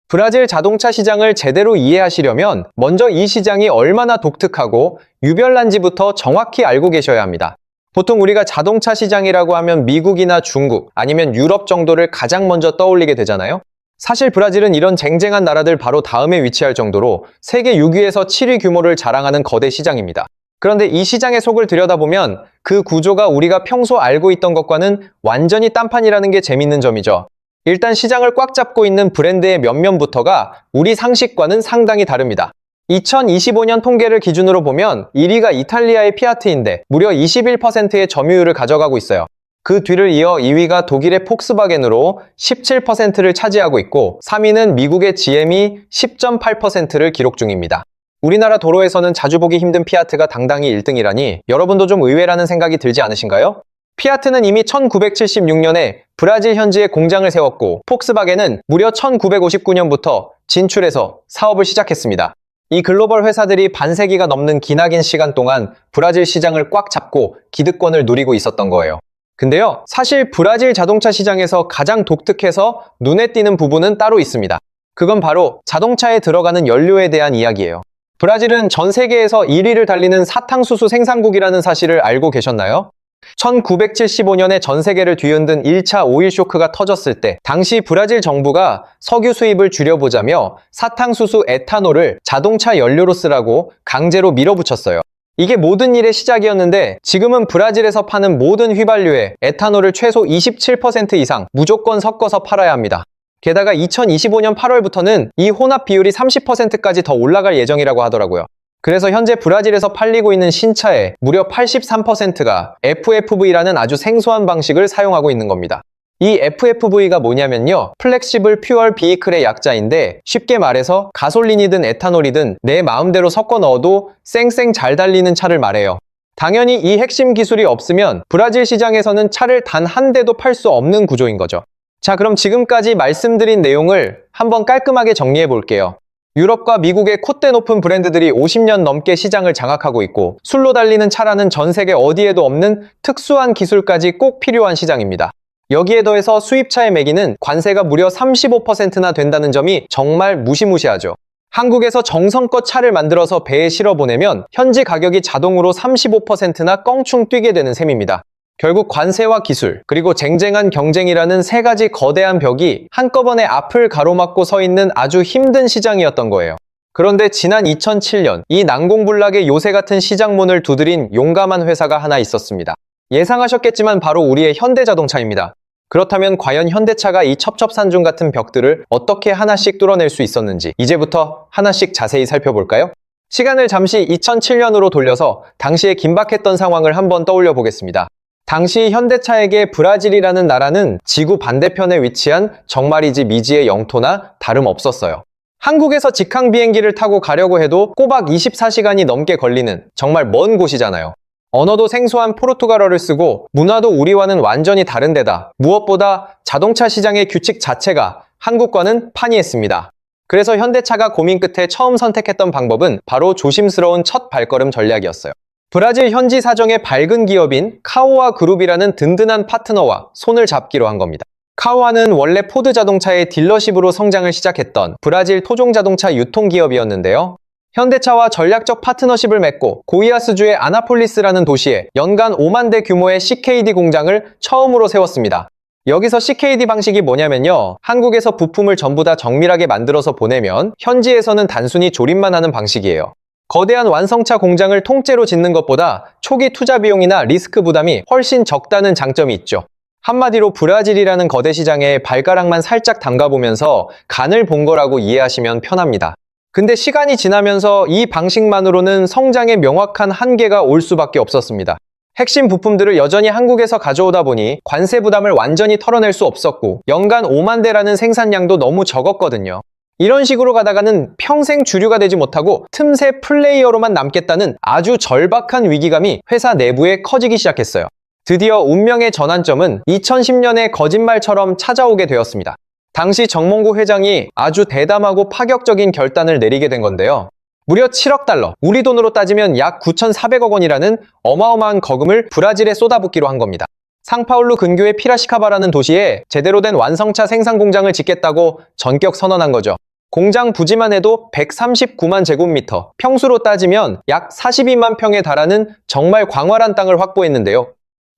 브라질 자동차 시장을 제대로 이해하시려면 먼저 이 시장이 얼마나 독특하고 유별난지부터 정확히 알고 계셔야 합니다. 보통 우리가 자동차 시장이라고 하면 미국이나 중국 아니면 유럽 정도를 가장 먼저 떠올리게 되잖아요. 사실 브라질은 이런 쟁쟁한 나라들 바로 다음에 위치할 정도로 세계 6위에서 7위 규모를 자랑하는 거대 시장입니다. 그런데 이 시장의 속을 들여다보면 그 구조가 우리가 평소 알고 있던 것과는 완전히 딴판이라는 게 재밌는 점이죠. 일단 시장을 꽉 잡고 있는 브랜드의 면면부터가 우리 상식과는 상당히 다릅니다. 2025년 통계를 기준으로 보면 1위가 이탈리아의 피아트인데 무려 21%의 점유율을 가져가고 있어요. 그 뒤를 이어 2위가 독일의 폭스바겐으로 17%를 차지하고 있고 3위는 미국의 GM이 10.8%를 기록 중입니다. 우리나라 도로에서는 자주 보기 힘든 피아트가 당당히 1등이라니 여러분도 좀 의외라는 생각이 들지 않으신가요? 피아트는 이미 1976년에 브라질 현지에 공장을 세웠고 폭스바겐은 무려 1959년부터 진출해서 사업을 시작했습니다. 이 글로벌 회사들이 반세기가 넘는 기나긴 시간 동안 브라질 시장을 꽉 잡고 기득권을 누리고 있었던 거예요. 근데요, 사실 브라질 자동차 시장에서 가장 독특해서 눈에 띄는 부분은 따로 있습니다. 그건 바로 자동차에 들어가는 연료에 대한 이야기예요. 브라질은 전 세계에서 1위를 달리는 사탕수수 생산국이라는 사실을 알고 계셨나요? 1975년에 전 세계를 뒤흔든 1차 오일 쇼크가 터졌을 때 당시 브라질 정부가 석유 수입을 줄여보자며 사탕수수 에탄올을 자동차 연료로 쓰라고 강제로 밀어붙였어요. 이게 모든 일의 시작이었는데 지금은 브라질에서 파는 모든 휘발유에 에탄올을 최소 27% 이상 무조건 섞어서 팔아야 합니다. 게다가 2025년 8월부터는 이 혼합 비율이 30%까지 더 올라갈 예정이라고 하더라고요. 그래서 현재 브라질에서 팔리고 있는 신차의 무려 83%가 FFV라는 아주 생소한 방식을 사용하고 있는 겁니다. 이 FFV가 뭐냐면요, 플렉시블 퓨얼 비이클의 약자인데 쉽게 말해서 가솔린이든 에탄올이든 내 마음대로 섞어 넣어도 쌩쌩 잘 달리는 차를 말해요. 당연히 이 핵심 기술이 없으면 브라질 시장에서는 차를 단 한 대도 팔 수 없는 구조인 거죠. 자, 그럼 지금까지 말씀드린 내용을 한번 깔끔하게 정리해 볼게요. 유럽과 미국의 콧대 높은 브랜드들이 50년 넘게 시장을 장악하고 있고 술로 달리는 차라는 전 세계 어디에도 없는 특수한 기술까지 꼭 필요한 시장입니다. 여기에 더해서 수입차의 매기는 관세가 무려 35%나 된다는 점이 정말 무시무시하죠. 한국에서 정성껏 차를 만들어서 배에 실어 보내면 현지 가격이 자동으로 35%나 껑충 뛰게 되는 셈입니다. 결국 관세와 기술, 그리고 쟁쟁한 경쟁이라는 세 가지 거대한 벽이 한꺼번에 앞을 가로막고 서 있는 아주 힘든 시장이었던 거예요. 그런데 지난 2007년 이 난공불락의 요새 같은 시장 문을 두드린 용감한 회사가 하나 있었습니다. 예상하셨겠지만 바로 우리의 현대자동차입니다. 그렇다면 과연 현대차가 이 첩첩산중 같은 벽들을 어떻게 하나씩 뚫어낼 수 있었는지 이제부터 하나씩 자세히 살펴볼까요? 시간을 잠시 2007년으로 돌려서 당시에 긴박했던 상황을 한번 떠올려 보겠습니다. 당시 현대차에게 브라질이라는 나라는 지구 반대편에 위치한 정말이지 미지의 영토나 다름없었어요. 한국에서 직항 비행기를 타고 가려고 해도 꼬박 24시간이 넘게 걸리는 정말 먼 곳이잖아요. 언어도 생소한 포르투갈어를 쓰고 문화도 우리와는 완전히 다른 데다 무엇보다 자동차 시장의 규칙 자체가 한국과는 판이했습니다. 그래서 현대차가 고민 끝에 처음 선택했던 방법은 바로 조심스러운 첫 발걸음 전략이었어요. 브라질 현지 사정의 밝은 기업인 카오아 그룹이라는 든든한 파트너와 손을 잡기로 한 겁니다. 카오아는 원래 포드 자동차의 딜러십으로 성장을 시작했던 브라질 토종 자동차 유통기업이었는데요. 현대차와 전략적 파트너십을 맺고 고이아스주의 아나폴리스라는 도시에 연간 5만 대 규모의 CKD 공장을 처음으로 세웠습니다. 여기서 CKD 방식이 뭐냐면요. 한국에서 부품을 전부 다 정밀하게 만들어서 보내면 현지에서는 단순히 조립만 하는 방식이에요. 거대한 완성차 공장을 통째로 짓는 것보다 초기 투자 비용이나 리스크 부담이 훨씬 적다는 장점이 있죠. 한마디로 브라질이라는 거대 시장에 발가락만 살짝 담가보면서 간을 본 거라고 이해하시면 편합니다. 근데 시간이 지나면서 이 방식만으로는 성장에 명확한 한계가 올 수밖에 없었습니다. 핵심 부품들을 여전히 한국에서 가져오다 보니 관세 부담을 완전히 털어낼 수 없었고 연간 5만 대라는 생산량도 너무 적었거든요. 이런 식으로 가다가는 평생 주류가 되지 못하고 틈새 플레이어로만 남겠다는 아주 절박한 위기감이 회사 내부에 커지기 시작했어요. 드디어 운명의 전환점은 2010년의 거짓말처럼 찾아오게 되었습니다. 당시 정몽구 회장이 아주 대담하고 파격적인 결단을 내리게 된 건데요. 무려 7억 달러, 우리 돈으로 따지면 약 9,400억 원이라는 어마어마한 거금을 브라질에 쏟아붓기로 한 겁니다. 상파울루 근교의 피라시카바라는 도시에 제대로 된 완성차 생산 공장을 짓겠다고 전격 선언한 거죠. 공장 부지만 해도 139만 제곱미터, 평수로 따지면 약 42만 평에 달하는 정말 광활한 땅을 확보했는데요.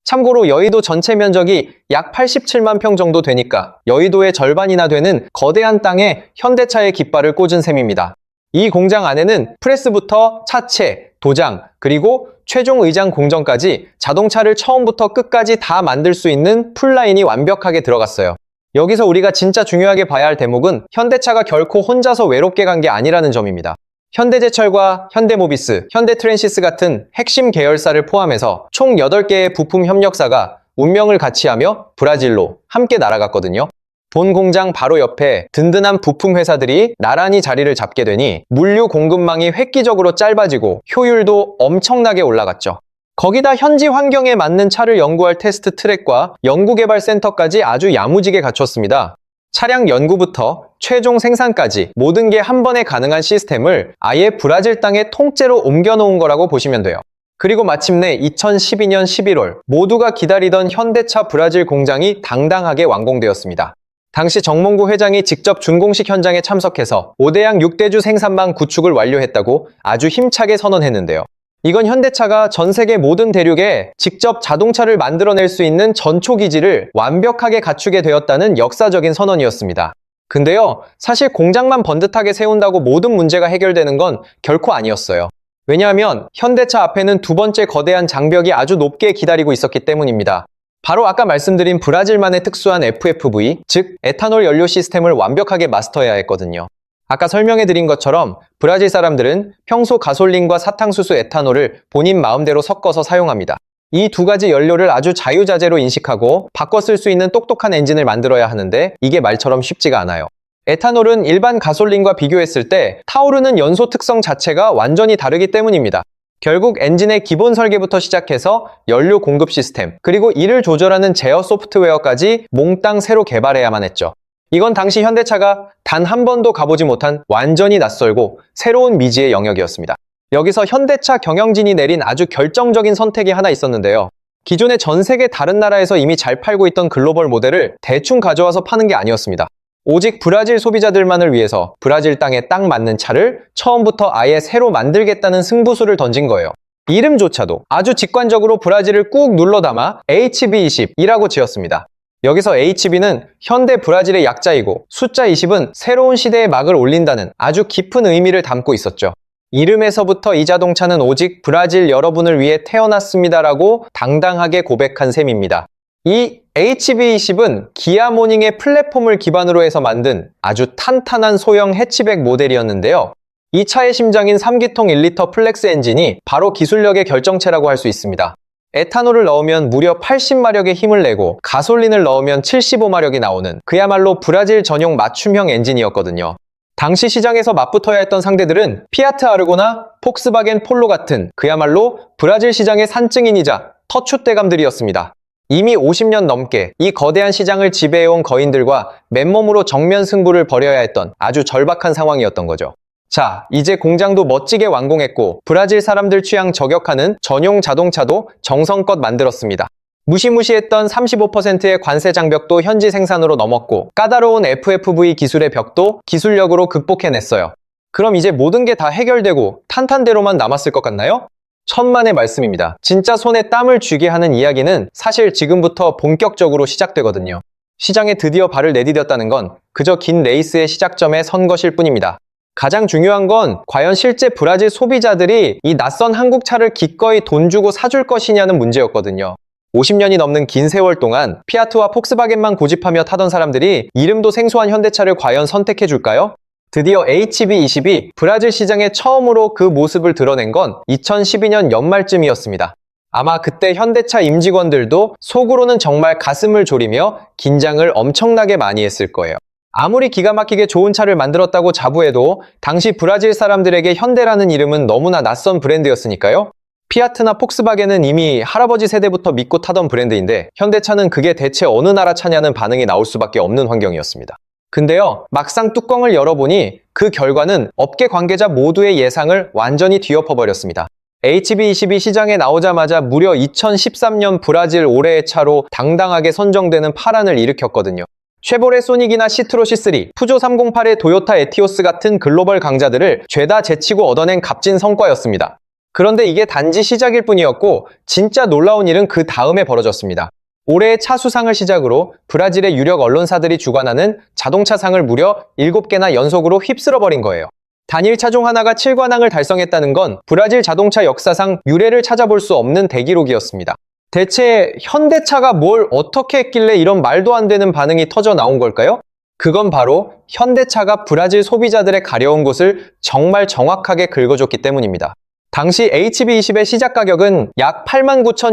참고로 여의도 전체 면적이 약 87만 평 정도 되니까 여의도의 절반이나 되는 거대한 땅에 현대차의 깃발을 꽂은 셈입니다. 이 공장 안에는 프레스부터 차체, 도장, 그리고 최종 의장 공정까지 자동차를 처음부터 끝까지 다 만들 수 있는 풀라인이 완벽하게 들어갔어요. 여기서 우리가 진짜 중요하게 봐야 할 대목은 현대차가 결코 혼자서 외롭게 간 게 아니라는 점입니다. 현대제철과 현대모비스, 현대트랜시스 같은 핵심 계열사를 포함해서 총 8개의 부품 협력사가 운명을 같이하며 브라질로 함께 날아갔거든요. 본 공장 바로 옆에 든든한 부품 회사들이 나란히 자리를 잡게 되니 물류 공급망이 획기적으로 짧아지고 효율도 엄청나게 올라갔죠. 거기다 현지 환경에 맞는 차를 연구할 테스트 트랙과 연구개발센터까지 아주 야무지게 갖췄습니다. 차량 연구부터 최종 생산까지 모든 게 한 번에 가능한 시스템을 아예 브라질 땅에 통째로 옮겨놓은 거라고 보시면 돼요. 그리고 마침내 2012년 11월 모두가 기다리던 현대차 브라질 공장이 당당하게 완공되었습니다. 당시 정몽구 회장이 직접 준공식 현장에 참석해서 5대양 6대주 생산망 구축을 완료했다고 아주 힘차게 선언했는데요. 이건 현대차가 전 세계 모든 대륙에 직접 자동차를 만들어낼 수 있는 전초기지를 완벽하게 갖추게 되었다는 역사적인 선언이었습니다. 근데요, 사실 공장만 번듯하게 세운다고 모든 문제가 해결되는 건 결코 아니었어요. 왜냐하면 현대차 앞에는 두 번째 거대한 장벽이 아주 높게 기다리고 있었기 때문입니다. 바로 아까 말씀드린 브라질만의 특수한 FFV, 즉 에탄올 연료 시스템을 완벽하게 마스터해야 했거든요. 아까 설명해드린 것처럼 브라질 사람들은 평소 가솔린과 사탕수수 에탄올을 본인 마음대로 섞어서 사용합니다. 이 두 가지 연료를 아주 자유자재로 인식하고 바꿔 쓸 수 있는 똑똑한 엔진을 만들어야 하는데 이게 말처럼 쉽지가 않아요. 에탄올은 일반 가솔린과 비교했을 때 타오르는 연소 특성 자체가 완전히 다르기 때문입니다. 결국 엔진의 기본 설계부터 시작해서 연료 공급 시스템, 그리고 이를 조절하는 제어 소프트웨어까지 몽땅 새로 개발해야만 했죠. 이건 당시 현대차가 단 한 번도 가보지 못한 완전히 낯설고 새로운 미지의 영역이었습니다. 여기서 현대차 경영진이 내린 아주 결정적인 선택이 하나 있었는데요. 기존의 전 세계 다른 나라에서 이미 잘 팔고 있던 글로벌 모델을 대충 가져와서 파는 게 아니었습니다. 오직 브라질 소비자들만을 위해서 브라질 땅에 딱 맞는 차를 처음부터 아예 새로 만들겠다는 승부수를 던진 거예요. 이름조차도 아주 직관적으로 브라질을 꾹 눌러 담아 HB20이라고 지었습니다. 여기서 HB는 현대 브라질의 약자이고 숫자 20은 새로운 시대의 막을 올린다는 아주 깊은 의미를 담고 있었죠. 이름에서부터 이 자동차는 오직 브라질 여러분을 위해 태어났습니다라고 당당하게 고백한 셈입니다. 이 HB20은 기아 모닝의 플랫폼을 기반으로 해서 만든 아주 탄탄한 소형 해치백 모델이었는데요. 이 차의 심장인 3기통 1리터 플렉스 엔진이 바로 기술력의 결정체라고 할 수 있습니다. 에탄올을 넣으면 무려 80마력의 힘을 내고 가솔린을 넣으면 75마력이 나오는 그야말로 브라질 전용 맞춤형 엔진이었거든요. 당시 시장에서 맞붙어야 했던 상대들은 피아트 아르고나 폭스바겐 폴로 같은 그야말로 브라질 시장의 산증인이자 터줏대감들이었습니다. 이미 50년 넘게 이 거대한 시장을 지배해온 거인들과 맨몸으로 정면 승부를 벌여야 했던 아주 절박한 상황이었던 거죠. 자, 이제 공장도 멋지게 완공했고 브라질 사람들 취향 저격하는 전용 자동차도 정성껏 만들었습니다. 무시무시했던 35%의 관세 장벽도 현지 생산으로 넘었고 까다로운 FFV 기술의 벽도 기술력으로 극복해냈어요. 그럼 이제 모든 게 다 해결되고 탄탄대로만 남았을 것 같나요? 천만의 말씀입니다. 진짜 손에 땀을 쥐게 하는 이야기는 사실 지금부터 본격적으로 시작되거든요. 시장에 드디어 발을 내디뎠다는 건 그저 긴 레이스의 시작점에 선 것일 뿐입니다. 가장 중요한 건 과연 실제 브라질 소비자들이 이 낯선 한국 차를 기꺼이 돈 주고 사줄 것이냐는 문제였거든요. 50년이 넘는 긴 세월 동안 피아트와 폭스바겐만 고집하며 타던 사람들이 이름도 생소한 현대차를 과연 선택해줄까요? 드디어 HB20이 브라질 시장에 처음으로 그 모습을 드러낸 건 2012년 연말쯤이었습니다. 아마 그때 현대차 임직원들도 속으로는 정말 가슴을 졸이며 긴장을 엄청나게 많이 했을 거예요. 아무리 기가 막히게 좋은 차를 만들었다고 자부해도 당시 브라질 사람들에게 현대라는 이름은 너무나 낯선 브랜드였으니까요. 피아트나 폭스바겐은 이미 할아버지 세대부터 믿고 타던 브랜드인데 현대차는 그게 대체 어느 나라 차냐는 반응이 나올 수밖에 없는 환경이었습니다. 근데요, 막상 뚜껑을 열어보니 그 결과는 업계 관계자 모두의 예상을 완전히 뒤엎어버렸습니다. HB20이 시장에 나오자마자 무려 2013년 브라질 올해의 차로 당당하게 선정되는 파란을 일으켰거든요. 쉐보레 소닉이나 시트로 C3, 푸조 308의 도요타 에티오스 같은 글로벌 강자들을 죄다 제치고 얻어낸 값진 성과였습니다. 그런데 이게 단지 시작일 뿐이었고 진짜 놀라운 일은 그 다음에 벌어졌습니다. 올해의 차 수상을 시작으로 브라질의 유력 언론사들이 주관하는 자동차상을 무려 7개나 연속으로 휩쓸어버린 거예요. 단일 차종 하나가 7관왕을 달성했다는 건 브라질 자동차 역사상 유례를 찾아볼 수 없는 대기록이었습니다. 대체 현대차가 뭘 어떻게 했길래 이런 말도 안 되는 반응이 터져 나온 걸까요? 그건 바로 현대차가 브라질 소비자들의 가려운 곳을 정말 정확하게 긁어줬기 때문입니다. 당시 HB20의 시작 가격은 약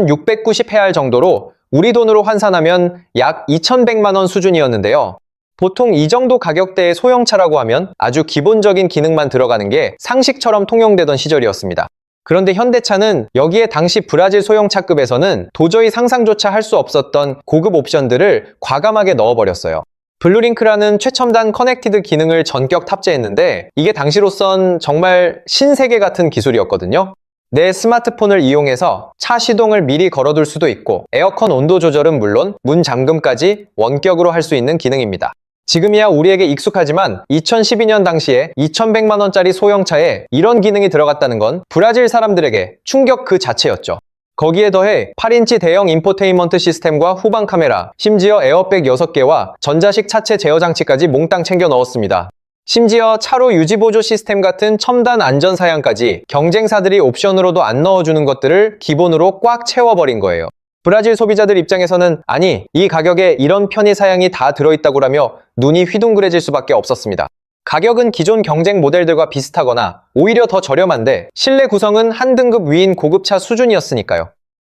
89,690헤알 정도로 우리 돈으로 환산하면 약 2,100만 원 수준이었는데요. 보통 이 정도 가격대의 소형차라고 하면 아주 기본적인 기능만 들어가는 게 상식처럼 통용되던 시절이었습니다. 그런데 현대차는 여기에 당시 브라질 소형차급에서는 도저히 상상조차 할 수 없었던 고급 옵션들을 과감하게 넣어버렸어요. 블루링크라는 최첨단 커넥티드 기능을 전격 탑재했는데 이게 당시로선 정말 신세계 같은 기술이었거든요. 내 스마트폰을 이용해서 차 시동을 미리 걸어둘 수도 있고 에어컨 온도 조절은 물론 문 잠금까지 원격으로 할 수 있는 기능입니다. 지금이야 우리에게 익숙하지만 2012년 당시에 2,100만 원짜리 소형차에 이런 기능이 들어갔다는 건 브라질 사람들에게 충격 그 자체였죠. 거기에 더해 8인치 대형 인포테인먼트 시스템과 후방 카메라, 심지어 에어백 6개와 전자식 차체 제어 장치까지 몽땅 챙겨 넣었습니다. 심지어 차로 유지보조 시스템 같은 첨단 안전사양까지 경쟁사들이 옵션으로도 안 넣어주는 것들을 기본으로 꽉 채워버린 거예요. 브라질 소비자들 입장에서는 아니, 이 가격에 이런 편의사양이 다 들어있다고라며 눈이 휘둥그레질 수밖에 없었습니다. 가격은 기존 경쟁 모델들과 비슷하거나 오히려 더 저렴한데 실내 구성은 한 등급 위인 고급차 수준이었으니까요.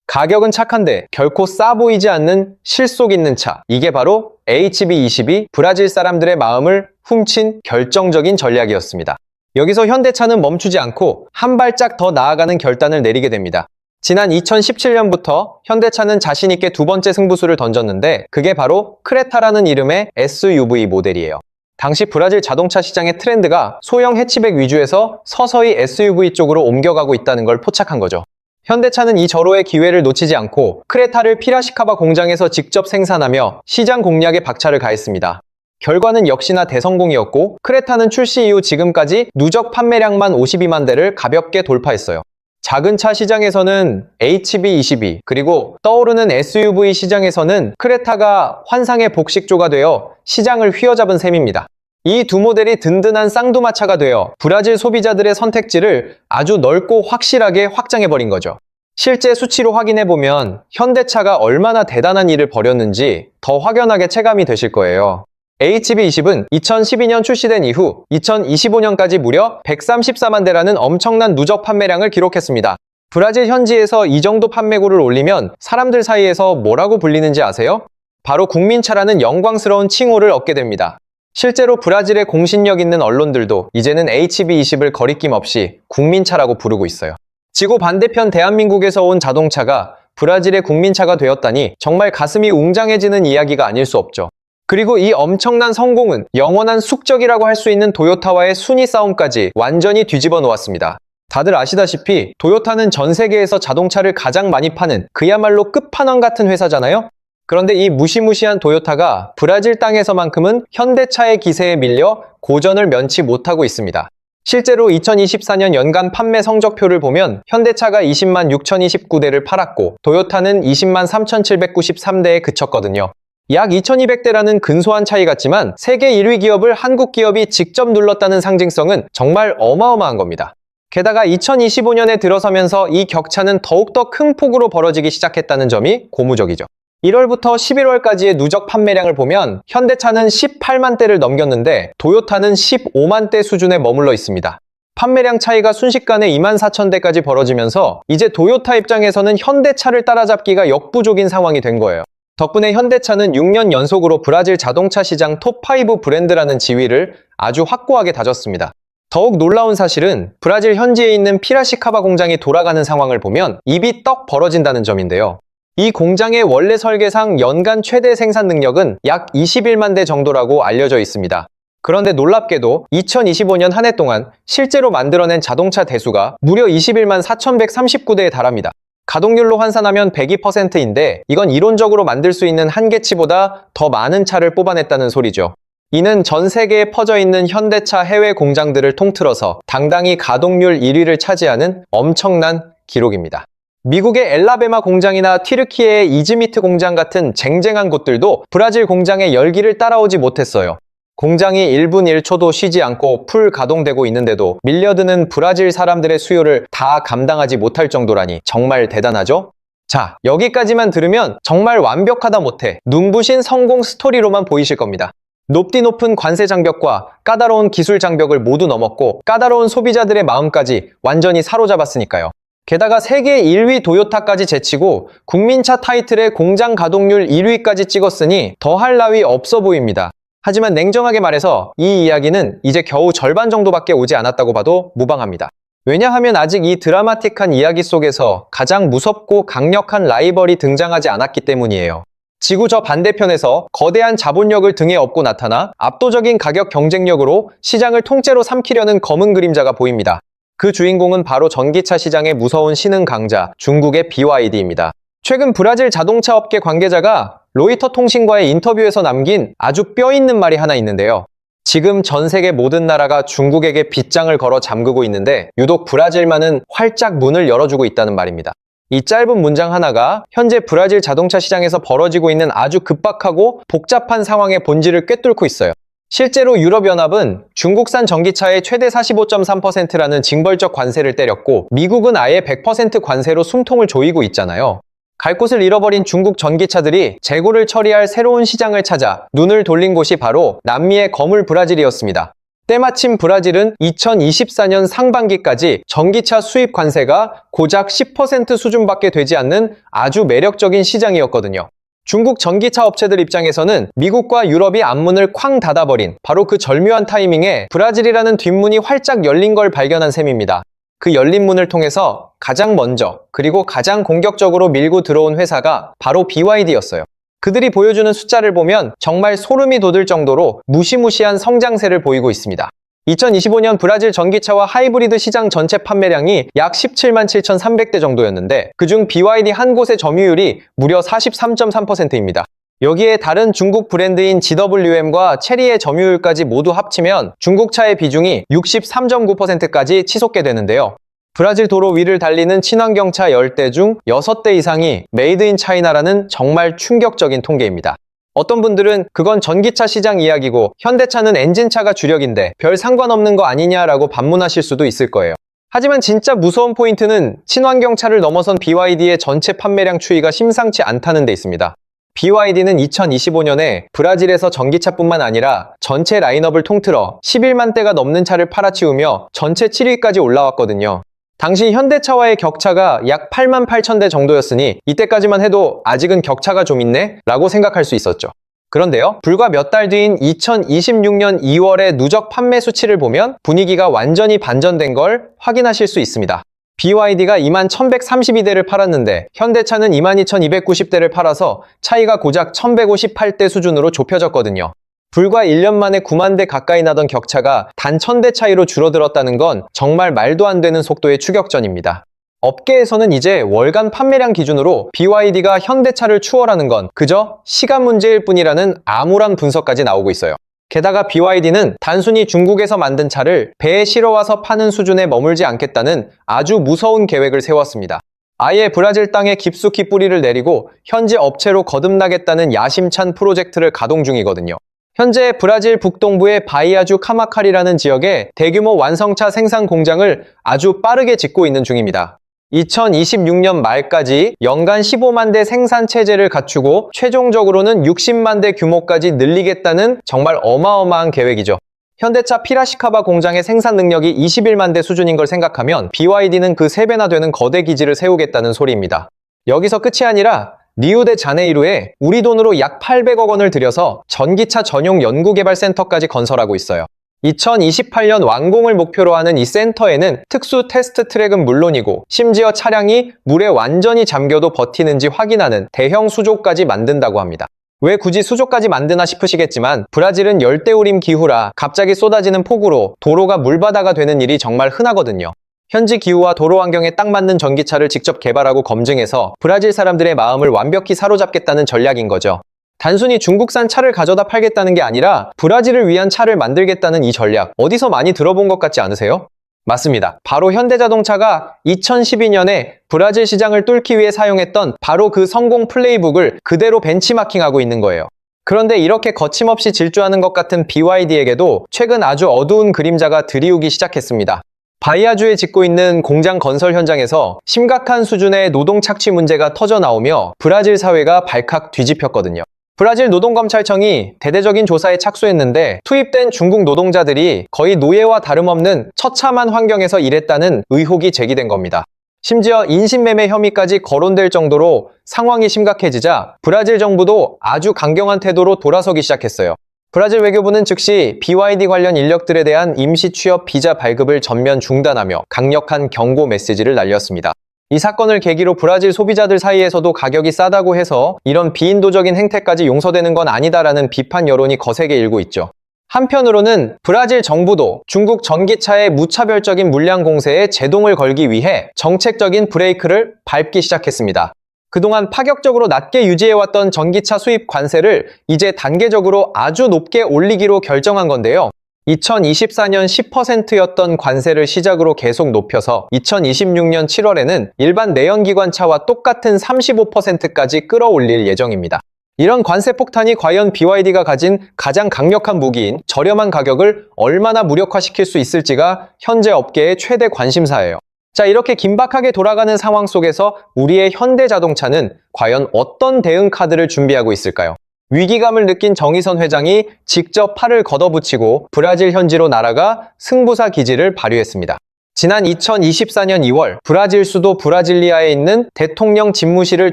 가격은 착한데 결코 싸 보이지 않는 실속 있는 차. 이게 바로 HB20이 브라질 사람들의 마음을 훔친 결정적인 전략이었습니다. 여기서 현대차는 멈추지 않고 한 발짝 더 나아가는 결단을 내리게 됩니다. 지난 2017년부터 현대차는 자신있게 두 번째 승부수를 던졌는데 그게 바로 크레타라는 이름의 SUV 모델이에요. 당시 브라질 자동차 시장의 트렌드가 소형 해치백 위주에서 서서히 SUV 쪽으로 옮겨가고 있다는 걸 포착한 거죠. 현대차는 이 절호의 기회를 놓치지 않고 크레타를 피라시카바 공장에서 직접 생산하며 시장 공략에 박차를 가했습니다. 결과는 역시나 대성공이었고 크레타는 출시 이후 지금까지 누적 판매량만 52만 대를 가볍게 돌파했어요. 작은 차 시장에서는 HB22, 그리고 떠오르는 SUV 시장에서는 크레타가 환상의 복식조가 되어 시장을 휘어잡은 셈입니다. 이 두 모델이 든든한 쌍두마차가 되어 브라질 소비자들의 선택지를 아주 넓고 확실하게 확장해버린 거죠. 실제 수치로 확인해보면 현대차가 얼마나 대단한 일을 벌였는지 더 확연하게 체감이 되실 거예요. HB20은 2012년 출시된 이후 2025년까지 무려 134만 대라는 엄청난 누적 판매량을 기록했습니다. 브라질 현지에서 이 정도 판매고를 올리면 사람들 사이에서 뭐라고 불리는지 아세요? 바로 국민차라는 영광스러운 칭호를 얻게 됩니다. 실제로 브라질의 공신력 있는 언론들도 이제는 HB20을 거리낌 없이 국민차라고 부르고 있어요. 지구 반대편 대한민국에서 온 자동차가 브라질의 국민차가 되었다니 정말 가슴이 웅장해지는 이야기가 아닐 수 없죠. 그리고 이 엄청난 성공은 영원한 숙적이라고 할 수 있는 도요타와의 순위 싸움까지 완전히 뒤집어 놓았습니다. 다들 아시다시피 도요타는 전 세계에서 자동차를 가장 많이 파는 그야말로 끝판왕 같은 회사잖아요? 그런데 이 무시무시한 도요타가 브라질 땅에서만큼은 현대차의 기세에 밀려 고전을 면치 못하고 있습니다. 실제로 2024년 연간 판매 성적표를 보면 현대차가 20만 6,029대를 팔았고 도요타는 20만 3,793대에 그쳤거든요. 약 2,200대라는 근소한 차이 같지만 세계 1위 기업을 한국 기업이 직접 눌렀다는 상징성은 정말 어마어마한 겁니다. 게다가 2025년에 들어서면서 이 격차는 더욱더 큰 폭으로 벌어지기 시작했다는 점이 고무적이죠. 1월부터 11월까지의 누적 판매량을 보면 현대차는 18만 대를 넘겼는데 도요타는 15만 대 수준에 머물러 있습니다. 판매량 차이가 순식간에 24,000대까지 벌어지면서 이제 도요타 입장에서는 현대차를 따라잡기가 역부족인 상황이 된 거예요. 덕분에 현대차는 6년 연속으로 브라질 자동차 시장 톱5 브랜드라는 지위를 아주 확고하게 다졌습니다. 더욱 놀라운 사실은 브라질 현지에 있는 피라시카바 공장이 돌아가는 상황을 보면 입이 떡 벌어진다는 점인데요. 이 공장의 원래 설계상 연간 최대 생산 능력은 약 21만 대 정도라고 알려져 있습니다. 그런데 놀랍게도 2025년 한 해 동안 실제로 만들어낸 자동차 대수가 무려 21만 4,139대에 달합니다. 가동률로 환산하면 102%인데 이건 이론적으로 만들 수 있는 한계치보다 더 많은 차를 뽑아냈다는 소리죠. 이는 전 세계에 퍼져 있는 현대차 해외 공장들을 통틀어서 당당히 가동률 1위를 차지하는 엄청난 기록입니다. 미국의 엘라베마 공장이나 튀르키예의 이즈미트 공장 같은 쟁쟁한 곳들도 브라질 공장의 열기를 따라오지 못했어요. 공장이 1분 1초도 쉬지 않고 풀 가동되고 있는데도 밀려드는 브라질 사람들의 수요를 다 감당하지 못할 정도라니 정말 대단하죠? 자, 여기까지만 들으면 정말 완벽하다 못해 눈부신 성공 스토리로만 보이실 겁니다. 높디 높은 관세 장벽과 까다로운 기술 장벽을 모두 넘었고 까다로운 소비자들의 마음까지 완전히 사로잡았으니까요. 게다가 세계 1위 도요타까지 제치고 국민차 타이틀의 공장 가동률 1위까지 찍었으니 더할 나위 없어 보입니다. 하지만 냉정하게 말해서 이 이야기는 이제 겨우 절반 정도밖에 오지 않았다고 봐도 무방합니다. 왜냐하면 아직 이 드라마틱한 이야기 속에서 가장 무섭고 강력한 라이벌이 등장하지 않았기 때문이에요. 지구 저 반대편에서 거대한 자본력을 등에 업고 나타나 압도적인 가격 경쟁력으로 시장을 통째로 삼키려는 검은 그림자가 보입니다. 그 주인공은 바로 전기차 시장의 무서운 신흥 강자, 중국의 BYD입니다. 최근 브라질 자동차 업계 관계자가 로이터 통신과의 인터뷰에서 남긴 아주 뼈있는 말이 하나 있는데요. 지금 전 세계 모든 나라가 중국에게 빗장을 걸어 잠그고 있는데 유독 브라질만은 활짝 문을 열어주고 있다는 말입니다. 이 짧은 문장 하나가 현재 브라질 자동차 시장에서 벌어지고 있는 아주 급박하고 복잡한 상황의 본질을 꿰뚫고 있어요. 실제로 유럽연합은 중국산 전기차에 최대 45.3%라는 징벌적 관세를 때렸고 미국은 아예 100% 관세로 숨통을 조이고 있잖아요. 갈 곳을 잃어버린 중국 전기차들이 재고를 처리할 새로운 시장을 찾아 눈을 돌린 곳이 바로 남미의 거물 브라질이었습니다. 때마침 브라질은 2024년 상반기까지 전기차 수입 관세가 고작 10% 수준밖에 되지 않는 아주 매력적인 시장이었거든요. 중국 전기차 업체들 입장에서는 미국과 유럽이 앞문을 쾅 닫아버린 바로 그 절묘한 타이밍에 브라질이라는 뒷문이 활짝 열린 걸 발견한 셈입니다. 그 열린 문을 통해서 가장 먼저 그리고 가장 공격적으로 밀고 들어온 회사가 바로 BYD였어요. 그들이 보여주는 숫자를 보면 정말 소름이 돋을 정도로 무시무시한 성장세를 보이고 있습니다. 2025년 브라질 전기차와 하이브리드 시장 전체 판매량이 약 17만 7,300대 정도였는데 그중 BYD 한 곳의 점유율이 무려 43.3%입니다. 여기에 다른 중국 브랜드인 GWM과 체리의 점유율까지 모두 합치면 중국차의 비중이 63.9%까지 치솟게 되는데요. 브라질 도로 위를 달리는 친환경차 10대 중 6대 이상이 메이드 인 차이나라는 정말 충격적인 통계입니다. 어떤 분들은 그건 전기차 시장 이야기고 현대차는 엔진차가 주력인데 별 상관없는 거 아니냐라고 반문하실 수도 있을 거예요. 하지만 진짜 무서운 포인트는 친환경차를 넘어선 BYD의 전체 판매량 추이가 심상치 않다는 데 있습니다. BYD는 2025년에 브라질에서 전기차뿐만 아니라 전체 라인업을 통틀어 11만 대가 넘는 차를 팔아치우며 전체 7위까지 올라왔거든요. 당시 현대차와의 격차가 약 8만 8천 대 정도였으니 이때까지만 해도 아직은 격차가 좀 있네? 라고 생각할 수 있었죠. 그런데요, 불과 몇 달 뒤인 2026년 2월의 누적 판매 수치를 보면 분위기가 완전히 반전된 걸 확인하실 수 있습니다. BYD가 2만 1132대를 팔았는데 현대차는 22,290대를 팔아서 차이가 고작 1158대 수준으로 좁혀졌거든요. 불과 1년 만에 9만 대 가까이 나던 격차가 단 1000대 차이로 줄어들었다는 건 정말 말도 안 되는 속도의 추격전입니다. 업계에서는 이제 월간 판매량 기준으로 BYD가 현대차를 추월하는 건 그저 시간 문제일 뿐이라는 암울한 분석까지 나오고 있어요. 게다가 BYD는 단순히 중국에서 만든 차를 배에 실어와서 파는 수준에 머물지 않겠다는 아주 무서운 계획을 세웠습니다. 아예 브라질 땅에 깊숙이 뿌리를 내리고 현지 업체로 거듭나겠다는 야심찬 프로젝트를 가동 중이거든요. 현재 브라질 북동부의 바이아주 카마칼이라는 지역에 대규모 완성차 생산 공장을 아주 빠르게 짓고 있는 중입니다. 2026년 말까지 연간 15만 대 생산 체제를 갖추고 최종적으로는 60만 대 규모까지 늘리겠다는 정말 어마어마한 계획이죠. 현대차 피라시카바 공장의 생산 능력이 21만 대 수준인 걸 생각하면 BYD는 그 3배나 되는 거대 기지를 세우겠다는 소리입니다. 여기서 끝이 아니라 리우데자네이루에 우리 돈으로 약 800억 원을 들여서 전기차 전용 연구개발센터까지 건설하고 있어요. 2028년 완공을 목표로 하는 이 센터에는 특수 테스트 트랙은 물론이고 심지어 차량이 물에 완전히 잠겨도 버티는지 확인하는 대형 수조까지 만든다고 합니다. 왜 굳이 수조까지 만드나 싶으시겠지만 브라질은 열대우림 기후라 갑자기 쏟아지는 폭우로 도로가 물바다가 되는 일이 정말 흔하거든요. 현지 기후와 도로 환경에 딱 맞는 전기차를 직접 개발하고 검증해서 브라질 사람들의 마음을 완벽히 사로잡겠다는 전략인 거죠. 단순히 중국산 차를 가져다 팔겠다는 게 아니라 브라질을 위한 차를 만들겠다는 이 전략, 어디서 많이 들어본 것 같지 않으세요? 맞습니다. 바로 현대자동차가 2012년에 브라질 시장을 뚫기 위해 사용했던 바로 그 성공 플레이북을 그대로 벤치마킹하고 있는 거예요. 그런데 이렇게 거침없이 질주하는 것 같은 BYD에게도 최근 아주 어두운 그림자가 드리우기 시작했습니다. 바이아주에 짓고 있는 공장 건설 현장에서 심각한 수준의 노동 착취 문제가 터져 나오며 브라질 사회가 발칵 뒤집혔거든요. 브라질 노동검찰청이 대대적인 조사에 착수했는데 투입된 중국 노동자들이 거의 노예와 다름없는 처참한 환경에서 일했다는 의혹이 제기된 겁니다. 심지어 인신매매 혐의까지 거론될 정도로 상황이 심각해지자 브라질 정부도 아주 강경한 태도로 돌아서기 시작했어요. 브라질 외교부는 즉시 BYD 관련 인력들에 대한 임시 취업 비자 발급을 전면 중단하며 강력한 경고 메시지를 날렸습니다. 이 사건을 계기로 브라질 소비자들 사이에서도 가격이 싸다고 해서 이런 비인도적인 행태까지 용서되는 건 아니다라는 비판 여론이 거세게 일고 있죠. 한편으로는 브라질 정부도 중국 전기차의 무차별적인 물량 공세에 제동을 걸기 위해 정책적인 브레이크를 밟기 시작했습니다. 그동안 파격적으로 낮게 유지해왔던 전기차 수입 관세를 이제 단계적으로 아주 높게 올리기로 결정한 건데요. 2024년 10%였던 관세를 시작으로 계속 높여서 2026년 7월에는 일반 내연기관차와 똑같은 35%까지 끌어올릴 예정입니다. 이런 관세 폭탄이 과연 BYD가 가진 가장 강력한 무기인 저렴한 가격을 얼마나 무력화시킬 수 있을지가 현재 업계의 최대 관심사예요. 자, 이렇게 긴박하게 돌아가는 상황 속에서 우리의 현대자동차는 과연 어떤 대응 카드를 준비하고 있을까요? 위기감을 느낀 정의선 회장이 직접 팔을 걷어붙이고 브라질 현지로 날아가 승부사 기질을 발휘했습니다. 지난 2024년 2월 브라질 수도 브라질리아에 있는 대통령 집무실을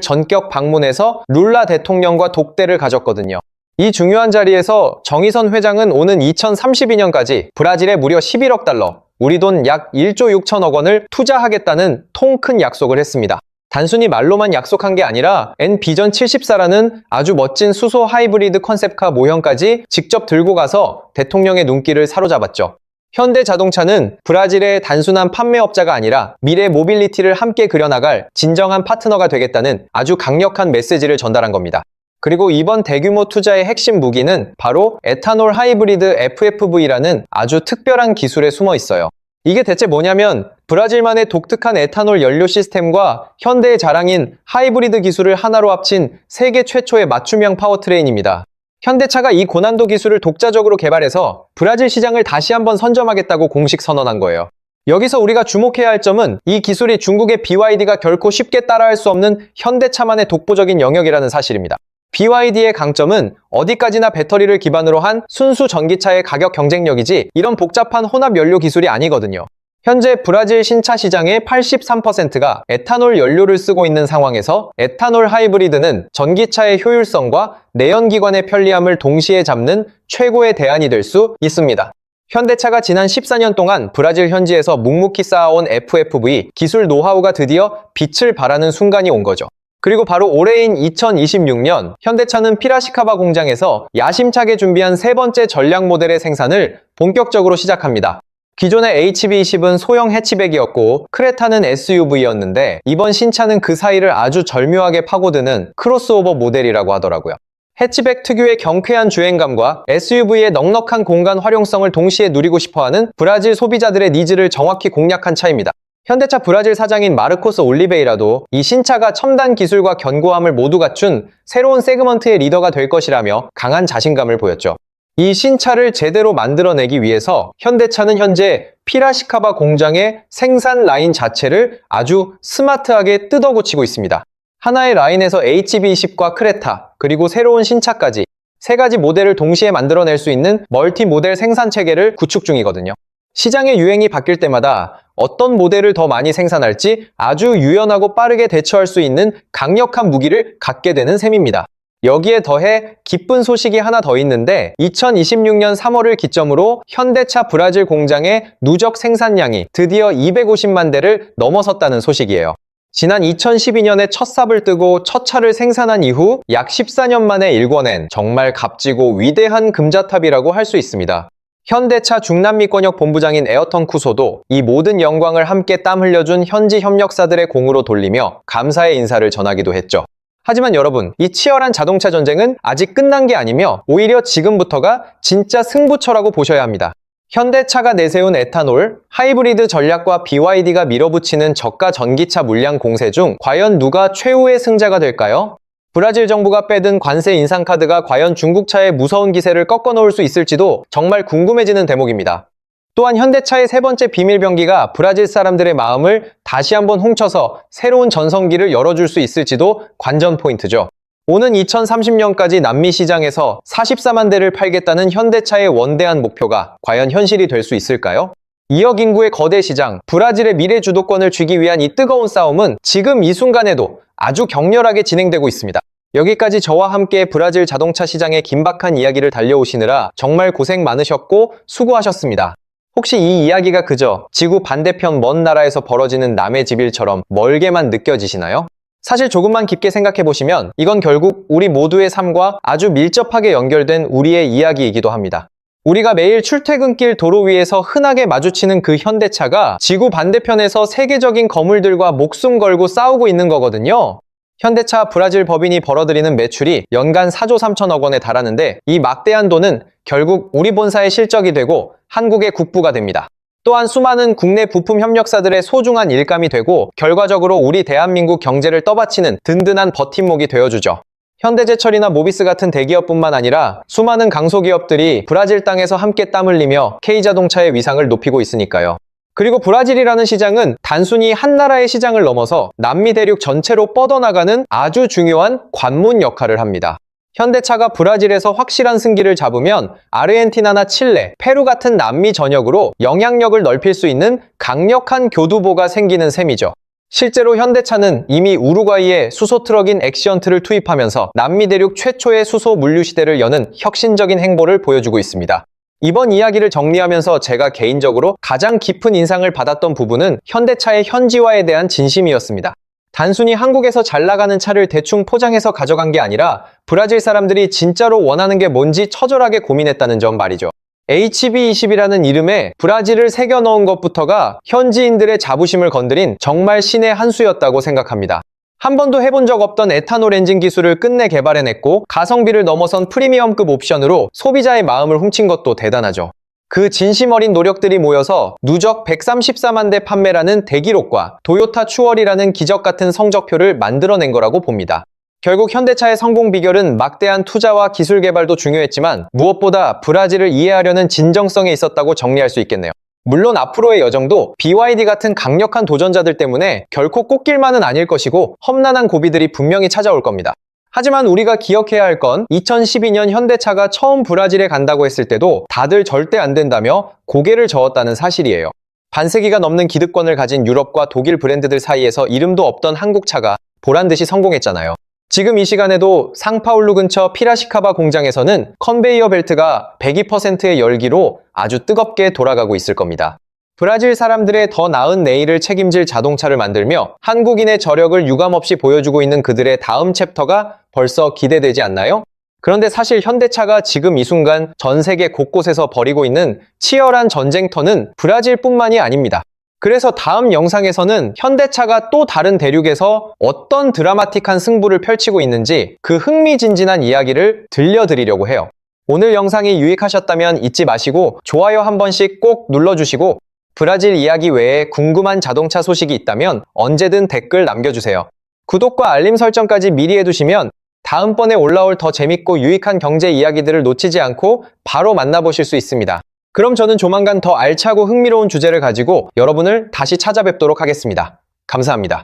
전격 방문해서 룰라 대통령과 독대를 가졌거든요. 이 중요한 자리에서 정의선 회장은 오는 2032년까지 브라질에 무려 11억 달러, 우리 돈 약 1조 6천억 원을 투자하겠다는 통 큰 약속을 했습니다. 단순히 말로만 약속한 게 아니라 N비전 74라는 아주 멋진 수소 하이브리드 컨셉카 모형까지 직접 들고 가서 대통령의 눈길을 사로잡았죠. 현대자동차는 브라질의 단순한 판매업자가 아니라 미래 모빌리티를 함께 그려나갈 진정한 파트너가 되겠다는 아주 강력한 메시지를 전달한 겁니다. 그리고 이번 대규모 투자의 핵심 무기는 바로 에탄올 하이브리드 FFV라는 아주 특별한 기술에 숨어 있어요. 이게 대체 뭐냐면 브라질만의 독특한 에탄올 연료 시스템과 현대의 자랑인 하이브리드 기술을 하나로 합친 세계 최초의 맞춤형 파워트레인입니다. 현대차가 이 고난도 기술을 독자적으로 개발해서 브라질 시장을 다시 한번 선점하겠다고 공식 선언한 거예요. 여기서 우리가 주목해야 할 점은 이 기술이 중국의 BYD가 결코 쉽게 따라할 수 없는 현대차만의 독보적인 영역이라는 사실입니다. BYD의 강점은 어디까지나 배터리를 기반으로 한 순수 전기차의 가격 경쟁력이지 이런 복잡한 혼합 연료 기술이 아니거든요. 현재 브라질 신차 시장의 83%가 에탄올 연료를 쓰고 있는 상황에서 에탄올 하이브리드는 전기차의 효율성과 내연기관의 편리함을 동시에 잡는 최고의 대안이 될 수 있습니다. 현대차가 지난 14년 동안 브라질 현지에서 묵묵히 쌓아온 FFV 기술 노하우가 드디어 빛을 발하는 순간이 온 거죠. 그리고 바로 올해인 2026년 현대차는 피라시카바 공장에서 야심차게 준비한 세 번째 전략 모델의 생산을 본격적으로 시작합니다. 기존의 HB20은 소형 해치백이었고 크레타는 SUV였는데 이번 신차는 그 사이를 아주 절묘하게 파고드는 크로스오버 모델이라고 하더라고요. 해치백 특유의 경쾌한 주행감과 SUV의 넉넉한 공간 활용성을 동시에 누리고 싶어하는 브라질 소비자들의 니즈를 정확히 공략한 차입니다. 현대차 브라질 사장인 마르코스 올리베이라도 이 신차가 첨단 기술과 견고함을 모두 갖춘 새로운 세그먼트의 리더가 될 것이라며 강한 자신감을 보였죠. 이 신차를 제대로 만들어내기 위해서 현대차는 현재 피라시카바 공장의 생산 라인 자체를 아주 스마트하게 뜯어고치고 있습니다. 하나의 라인에서 HB20과 크레타, 그리고 새로운 신차까지 세 가지 모델을 동시에 만들어낼 수 있는 멀티 모델 생산 체계를 구축 중이거든요. 시장의 유행이 바뀔 때마다 어떤 모델을 더 많이 생산할지 아주 유연하고 빠르게 대처할 수 있는 강력한 무기를 갖게 되는 셈입니다. 여기에 더해 기쁜 소식이 하나 더 있는데 2026년 3월을 기점으로 현대차 브라질 공장의 누적 생산량이 드디어 250만 대를 넘어섰다는 소식이에요. 지난 2012년에 첫 삽을 뜨고 첫 차를 생산한 이후 약 14년 만에 일궈낸 정말 값지고 위대한 금자탑이라고 할 수 있습니다. 현대차 중남미권역 본부장인 에어턴 쿠소도 이 모든 영광을 함께 땀 흘려준 현지 협력사들의 공으로 돌리며 감사의 인사를 전하기도 했죠. 하지만 여러분, 이 치열한 자동차 전쟁은 아직 끝난 게 아니며 오히려 지금부터가 진짜 승부처라고 보셔야 합니다. 현대차가 내세운 에탄올, 하이브리드 전략과 BYD가 밀어붙이는 저가 전기차 물량 공세 중 과연 누가 최후의 승자가 될까요? 브라질 정부가 빼든 관세 인상 카드가 과연 중국차의 무서운 기세를 꺾어놓을 수 있을지도 정말 궁금해지는 대목입니다. 또한 현대차의 세 번째 비밀병기가 브라질 사람들의 마음을 다시 한번 훔쳐서 새로운 전성기를 열어줄 수 있을지도 관전 포인트죠. 오는 2030년까지 남미 시장에서 44만 대를 팔겠다는 현대차의 원대한 목표가 과연 현실이 될 수 있을까요? 2억 인구의 거대 시장, 브라질의 미래 주도권을 쥐기 위한 이 뜨거운 싸움은 지금 이 순간에도 아주 격렬하게 진행되고 있습니다. 여기까지 저와 함께 브라질 자동차 시장의 긴박한 이야기를 달려오시느라 정말 고생 많으셨고 수고하셨습니다. 혹시 이 이야기가 그저 지구 반대편 먼 나라에서 벌어지는 남의 집일처럼 멀게만 느껴지시나요? 사실 조금만 깊게 생각해보시면 이건 결국 우리 모두의 삶과 아주 밀접하게 연결된 우리의 이야기이기도 합니다. 우리가 매일 출퇴근길 도로 위에서 흔하게 마주치는 그 현대차가 지구 반대편에서 세계적인 거물들과 목숨 걸고 싸우고 있는 거거든요. 현대차 브라질 법인이 벌어들이는 매출이 연간 4조 3천억 원에 달하는데 이 막대한 돈은 결국 우리 본사의 실적이 되고 한국의 국부가 됩니다. 또한 수많은 국내 부품 협력사들의 소중한 일감이 되고 결과적으로 우리 대한민국 경제를 떠받치는 든든한 버팀목이 되어주죠. 현대제철이나 모비스 같은 대기업뿐만 아니라 수많은 강소기업들이 브라질 땅에서 함께 땀 흘리며 K자동차의 위상을 높이고 있으니까요. 그리고 브라질이라는 시장은 단순히 한 나라의 시장을 넘어서 남미 대륙 전체로 뻗어나가는 아주 중요한 관문 역할을 합니다. 현대차가 브라질에서 확실한 승기를 잡으면 아르헨티나나 칠레, 페루 같은 남미 전역으로 영향력을 넓힐 수 있는 강력한 교두보가 생기는 셈이죠. 실제로 현대차는 이미 우루과이에 수소 트럭인 엑시언트를 투입하면서 남미 대륙 최초의 수소 물류 시대를 여는 혁신적인 행보를 보여주고 있습니다. 이번 이야기를 정리하면서 제가 개인적으로 가장 깊은 인상을 받았던 부분은 현대차의 현지화에 대한 진심이었습니다. 단순히 한국에서 잘 나가는 차를 대충 포장해서 가져간 게 아니라 브라질 사람들이 진짜로 원하는 게 뭔지 처절하게 고민했다는 점 말이죠. HB20이라는 이름에 브라질을 새겨 넣은 것부터가 현지인들의 자부심을 건드린 정말 신의 한 수였다고 생각합니다. 한 번도 해본 적 없던 에탄올 엔진 기술을 끝내 개발해냈고 가성비를 넘어선 프리미엄급 옵션으로 소비자의 마음을 훔친 것도 대단하죠. 그 진심 어린 노력들이 모여서 누적 134만 대 판매라는 대기록과 도요타 추월이라는 기적 같은 성적표를 만들어낸 거라고 봅니다. 결국 현대차의 성공 비결은 막대한 투자와 기술 개발도 중요했지만 무엇보다 브라질을 이해하려는 진정성에 있었다고 정리할 수 있겠네요. 물론 앞으로의 여정도 BYD 같은 강력한 도전자들 때문에 결코 꽃길만은 아닐 것이고 험난한 고비들이 분명히 찾아올 겁니다. 하지만 우리가 기억해야 할 건 2012년 현대차가 처음 브라질에 간다고 했을 때도 다들 절대 안 된다며 고개를 저었다는 사실이에요. 반세기가 넘는 기득권을 가진 유럽과 독일 브랜드들 사이에서 이름도 없던 한국차가 보란듯이 성공했잖아요. 지금 이 시간에도 상파울루 근처 피라시카바 공장에서는 컨베이어 벨트가 102%의 열기로 아주 뜨겁게 돌아가고 있을 겁니다. 브라질 사람들의 더 나은 내일을 책임질 자동차를 만들며 한국인의 저력을 유감없이 보여주고 있는 그들의 다음 챕터가 벌써 기대되지 않나요? 그런데 사실 현대차가 지금 이 순간 전 세계 곳곳에서 벌이고 있는 치열한 전쟁터는 브라질뿐만이 아닙니다. 그래서 다음 영상에서는 현대차가 또 다른 대륙에서 어떤 드라마틱한 승부를 펼치고 있는지 그 흥미진진한 이야기를 들려드리려고 해요. 오늘 영상이 유익하셨다면 잊지 마시고 좋아요 한 번씩 꼭 눌러주시고 브라질 이야기 외에 궁금한 자동차 소식이 있다면 언제든 댓글 남겨주세요. 구독과 알림 설정까지 미리 해두시면 다음번에 올라올 더 재밌고 유익한 경제 이야기들을 놓치지 않고 바로 만나보실 수 있습니다. 그럼 저는 조만간 더 알차고 흥미로운 주제를 가지고 여러분을 다시 찾아뵙도록 하겠습니다. 감사합니다.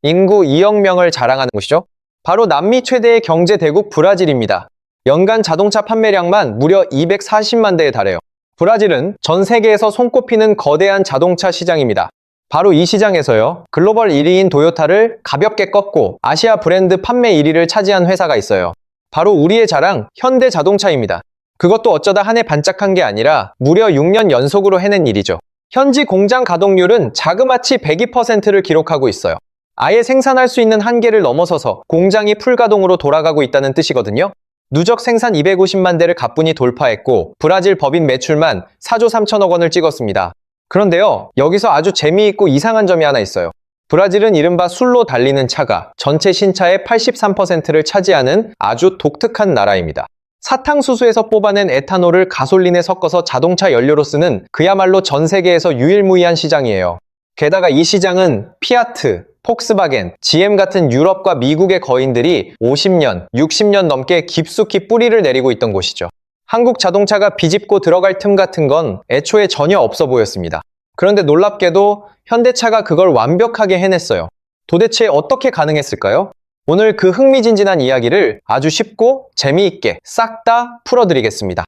인구 2억 명을 자랑하는 곳이죠. 바로 남미 최대의 경제 대국 브라질입니다. 연간 자동차 판매량만 무려 240만 대에 달해요. 브라질은 전 세계에서 손꼽히는 거대한 자동차 시장입니다. 바로 이 시장에서요, 글로벌 1위인 도요타를 가볍게 꺾고 아시아 브랜드 판매 1위를 차지한 회사가 있어요. 바로 우리의 자랑, 현대자동차입니다. 그것도 어쩌다 한 해 반짝한 게 아니라 무려 6년 연속으로 해낸 일이죠. 현지 공장 가동률은 자그마치 102%를 기록하고 있어요. 아예 생산할 수 있는 한계를 넘어서서 공장이 풀가동으로 돌아가고 있다는 뜻이거든요. 누적 생산 250만 대를 가뿐히 돌파했고 브라질 법인 매출만 4조 3천억 원을 찍었습니다. 그런데요, 여기서 아주 재미있고 이상한 점이 하나 있어요. 브라질은 이른바 술로 달리는 차가 전체 신차의 83%를 차지하는 아주 독특한 나라입니다. 사탕수수에서 뽑아낸 에탄올을 가솔린에 섞어서 자동차 연료로 쓰는 그야말로 전 세계에서 유일무이한 시장이에요. 게다가 이 시장은 피아트, 폭스바겐, GM 같은 유럽과 미국의 거인들이 50년, 60년 넘게 깊숙이 뿌리를 내리고 있던 곳이죠. 한국 자동차가 비집고 들어갈 틈 같은 건 애초에 전혀 없어 보였습니다. 그런데 놀랍게도 현대차가 그걸 완벽하게 해냈어요. 도대체 어떻게 가능했을까요? 오늘 그 흥미진진한 이야기를 아주 쉽고 재미있게 싹 다 풀어드리겠습니다.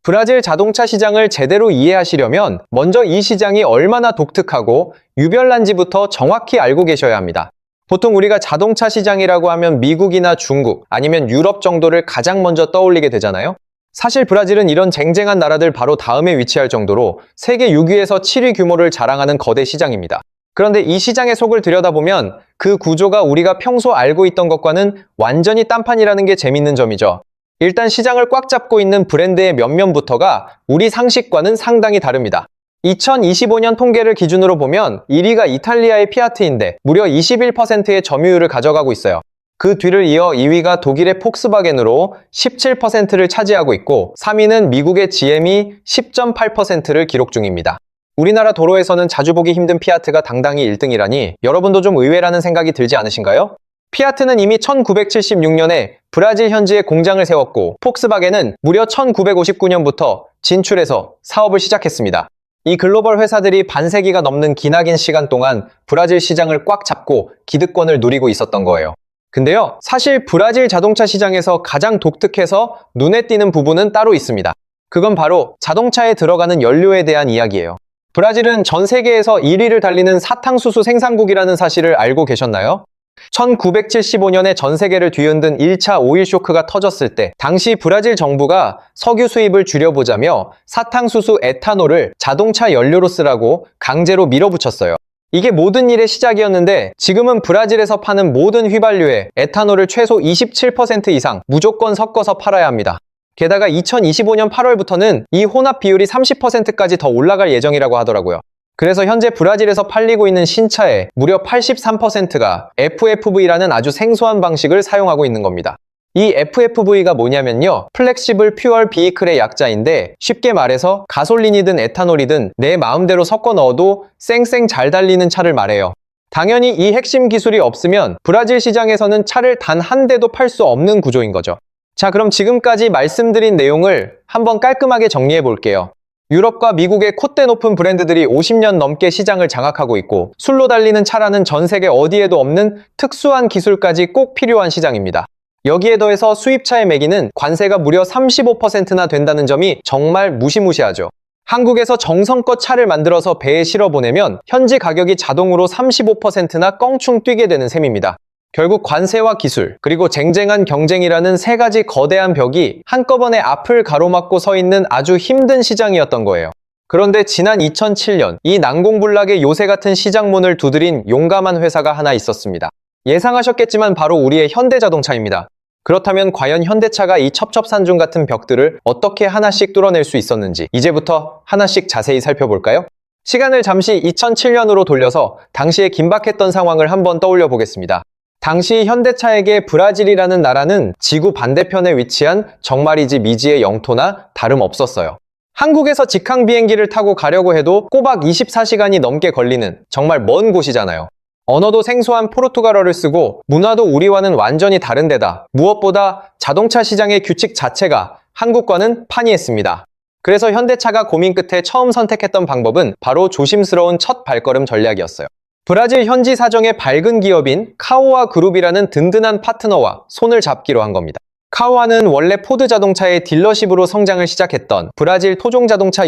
브라질 자동차 시장을 제대로 이해하시려면 먼저 이 시장이 얼마나 독특하고 유별난지부터 정확히 알고 계셔야 합니다. 보통 우리가 자동차 시장이라고 하면 미국이나 중국 아니면 유럽 정도를 가장 먼저 떠올리게 되잖아요. 사실 브라질은 이런 쟁쟁한 나라들 바로 다음에 위치할 정도로 세계 6위에서 7위 규모를 자랑하는 거대 시장입니다. 그런데 이 시장의 속을 들여다보면 그 구조가 우리가 평소 알고 있던 것과는 완전히 딴판이라는 게 재밌는 점이죠. 일단 시장을 꽉 잡고 있는 브랜드의 면면부터가 우리 상식과는 상당히 다릅니다. 2025년 통계를 기준으로 보면 1위가 이탈리아의 피아트인데 무려 21%의 점유율을 가져가고 있어요. 그 뒤를 이어 2위가 독일의 폭스바겐으로 17%를 차지하고 있고 3위는 미국의 GM이 10.8%를 기록 중입니다. 우리나라 도로에서는 자주 보기 힘든 피아트가 당당히 1등이라니 여러분도 좀 의외라는 생각이 들지 않으신가요? 피아트는 이미 1976년에 브라질 현지에 공장을 세웠고 폭스바겐은 무려 1959년부터 진출해서 사업을 시작했습니다. 이 글로벌 회사들이 반세기가 넘는 기나긴 시간 동안 브라질 시장을 꽉 잡고 기득권을 누리고 있었던 거예요. 근데요, 사실 브라질 자동차 시장에서 가장 독특해서 눈에 띄는 부분은 따로 있습니다. 그건 바로 자동차에 들어가는 연료에 대한 이야기예요. 브라질은 전 세계에서 1위를 달리는 사탕수수 생산국이라는 사실을 알고 계셨나요? 1975년에 전 세계를 뒤흔든 1차 오일 쇼크가 터졌을 때 당시 브라질 정부가 석유 수입을 줄여보자며 사탕수수 에탄올을 자동차 연료로 쓰라고 강제로 밀어붙였어요. 이게 모든 일의 시작이었는데 지금은 브라질에서 파는 모든 휘발유에 에탄올을 최소 27% 이상 무조건 섞어서 팔아야 합니다. 게다가 2025년 8월부터는 이 혼합 비율이 30%까지 더 올라갈 예정이라고 하더라고요. 그래서 현재 브라질에서 팔리고 있는 신차의 무려 83%가 FFV라는 아주 생소한 방식을 사용하고 있는 겁니다. 이 FFV가 뭐냐면요. 플렉시블 퓨얼 비이클의 약자인데 쉽게 말해서 가솔린이든 에탄올이든 내 마음대로 섞어 넣어도 쌩쌩 잘 달리는 차를 말해요. 당연히 이 핵심 기술이 없으면 브라질 시장에서는 차를 단 한 대도 팔 수 없는 구조인 거죠. 자, 그럼 지금까지 말씀드린 내용을 한번 깔끔하게 정리해 볼게요. 유럽과 미국의 콧대 높은 브랜드들이 50년 넘게 시장을 장악하고 있고 술로 달리는 차라는 전 세계 어디에도 없는 특수한 기술까지 꼭 필요한 시장입니다. 여기에 더해서 수입차의 매기는 관세가 무려 35%나 된다는 점이 정말 무시무시하죠. 한국에서 정성껏 차를 만들어서 배에 실어 보내면 현지 가격이 자동으로 35%나 껑충 뛰게 되는 셈입니다. 결국 관세와 기술, 그리고 쟁쟁한 경쟁이라는 세 가지 거대한 벽이 한꺼번에 앞을 가로막고 서 있는 아주 힘든 시장이었던 거예요. 그런데 지난 2007년 이 난공불락의 요새 같은 시장문을 두드린 용감한 회사가 하나 있었습니다. 예상하셨겠지만 바로 우리의 현대자동차입니다. 그렇다면 과연 현대차가 이 첩첩산중 같은 벽들을 어떻게 하나씩 뚫어낼 수 있었는지 이제부터 하나씩 자세히 살펴볼까요? 시간을 잠시 2007년으로 돌려서 당시의 긴박했던 상황을 한번 떠올려 보겠습니다. 당시 현대차에게 브라질이라는 나라는 지구 반대편에 위치한 정말이지 미지의 영토나 다름없었어요. 한국에서 직항 비행기를 타고 가려고 해도 꼬박 24시간이 넘게 걸리는 정말 먼 곳이잖아요. 언어도 생소한 포르투갈어를 쓰고 문화도 우리와는 완전히 다른 데다 무엇보다 자동차 시장의 규칙 자체가 한국과는 판이했습니다. 그래서 현대차가 고민 끝에 처음 선택했던 방법은 바로 조심스러운 첫 발걸음 전략이었어요. 브라질 현지 사정의 밝은 기업인 카오아 그룹이라는 든든한 파트너와 손을 잡기로 한 겁니다. 카오아는 원래 포드 자동차의 딜러십으로 성장을 시작했던 브라질 토종 자동차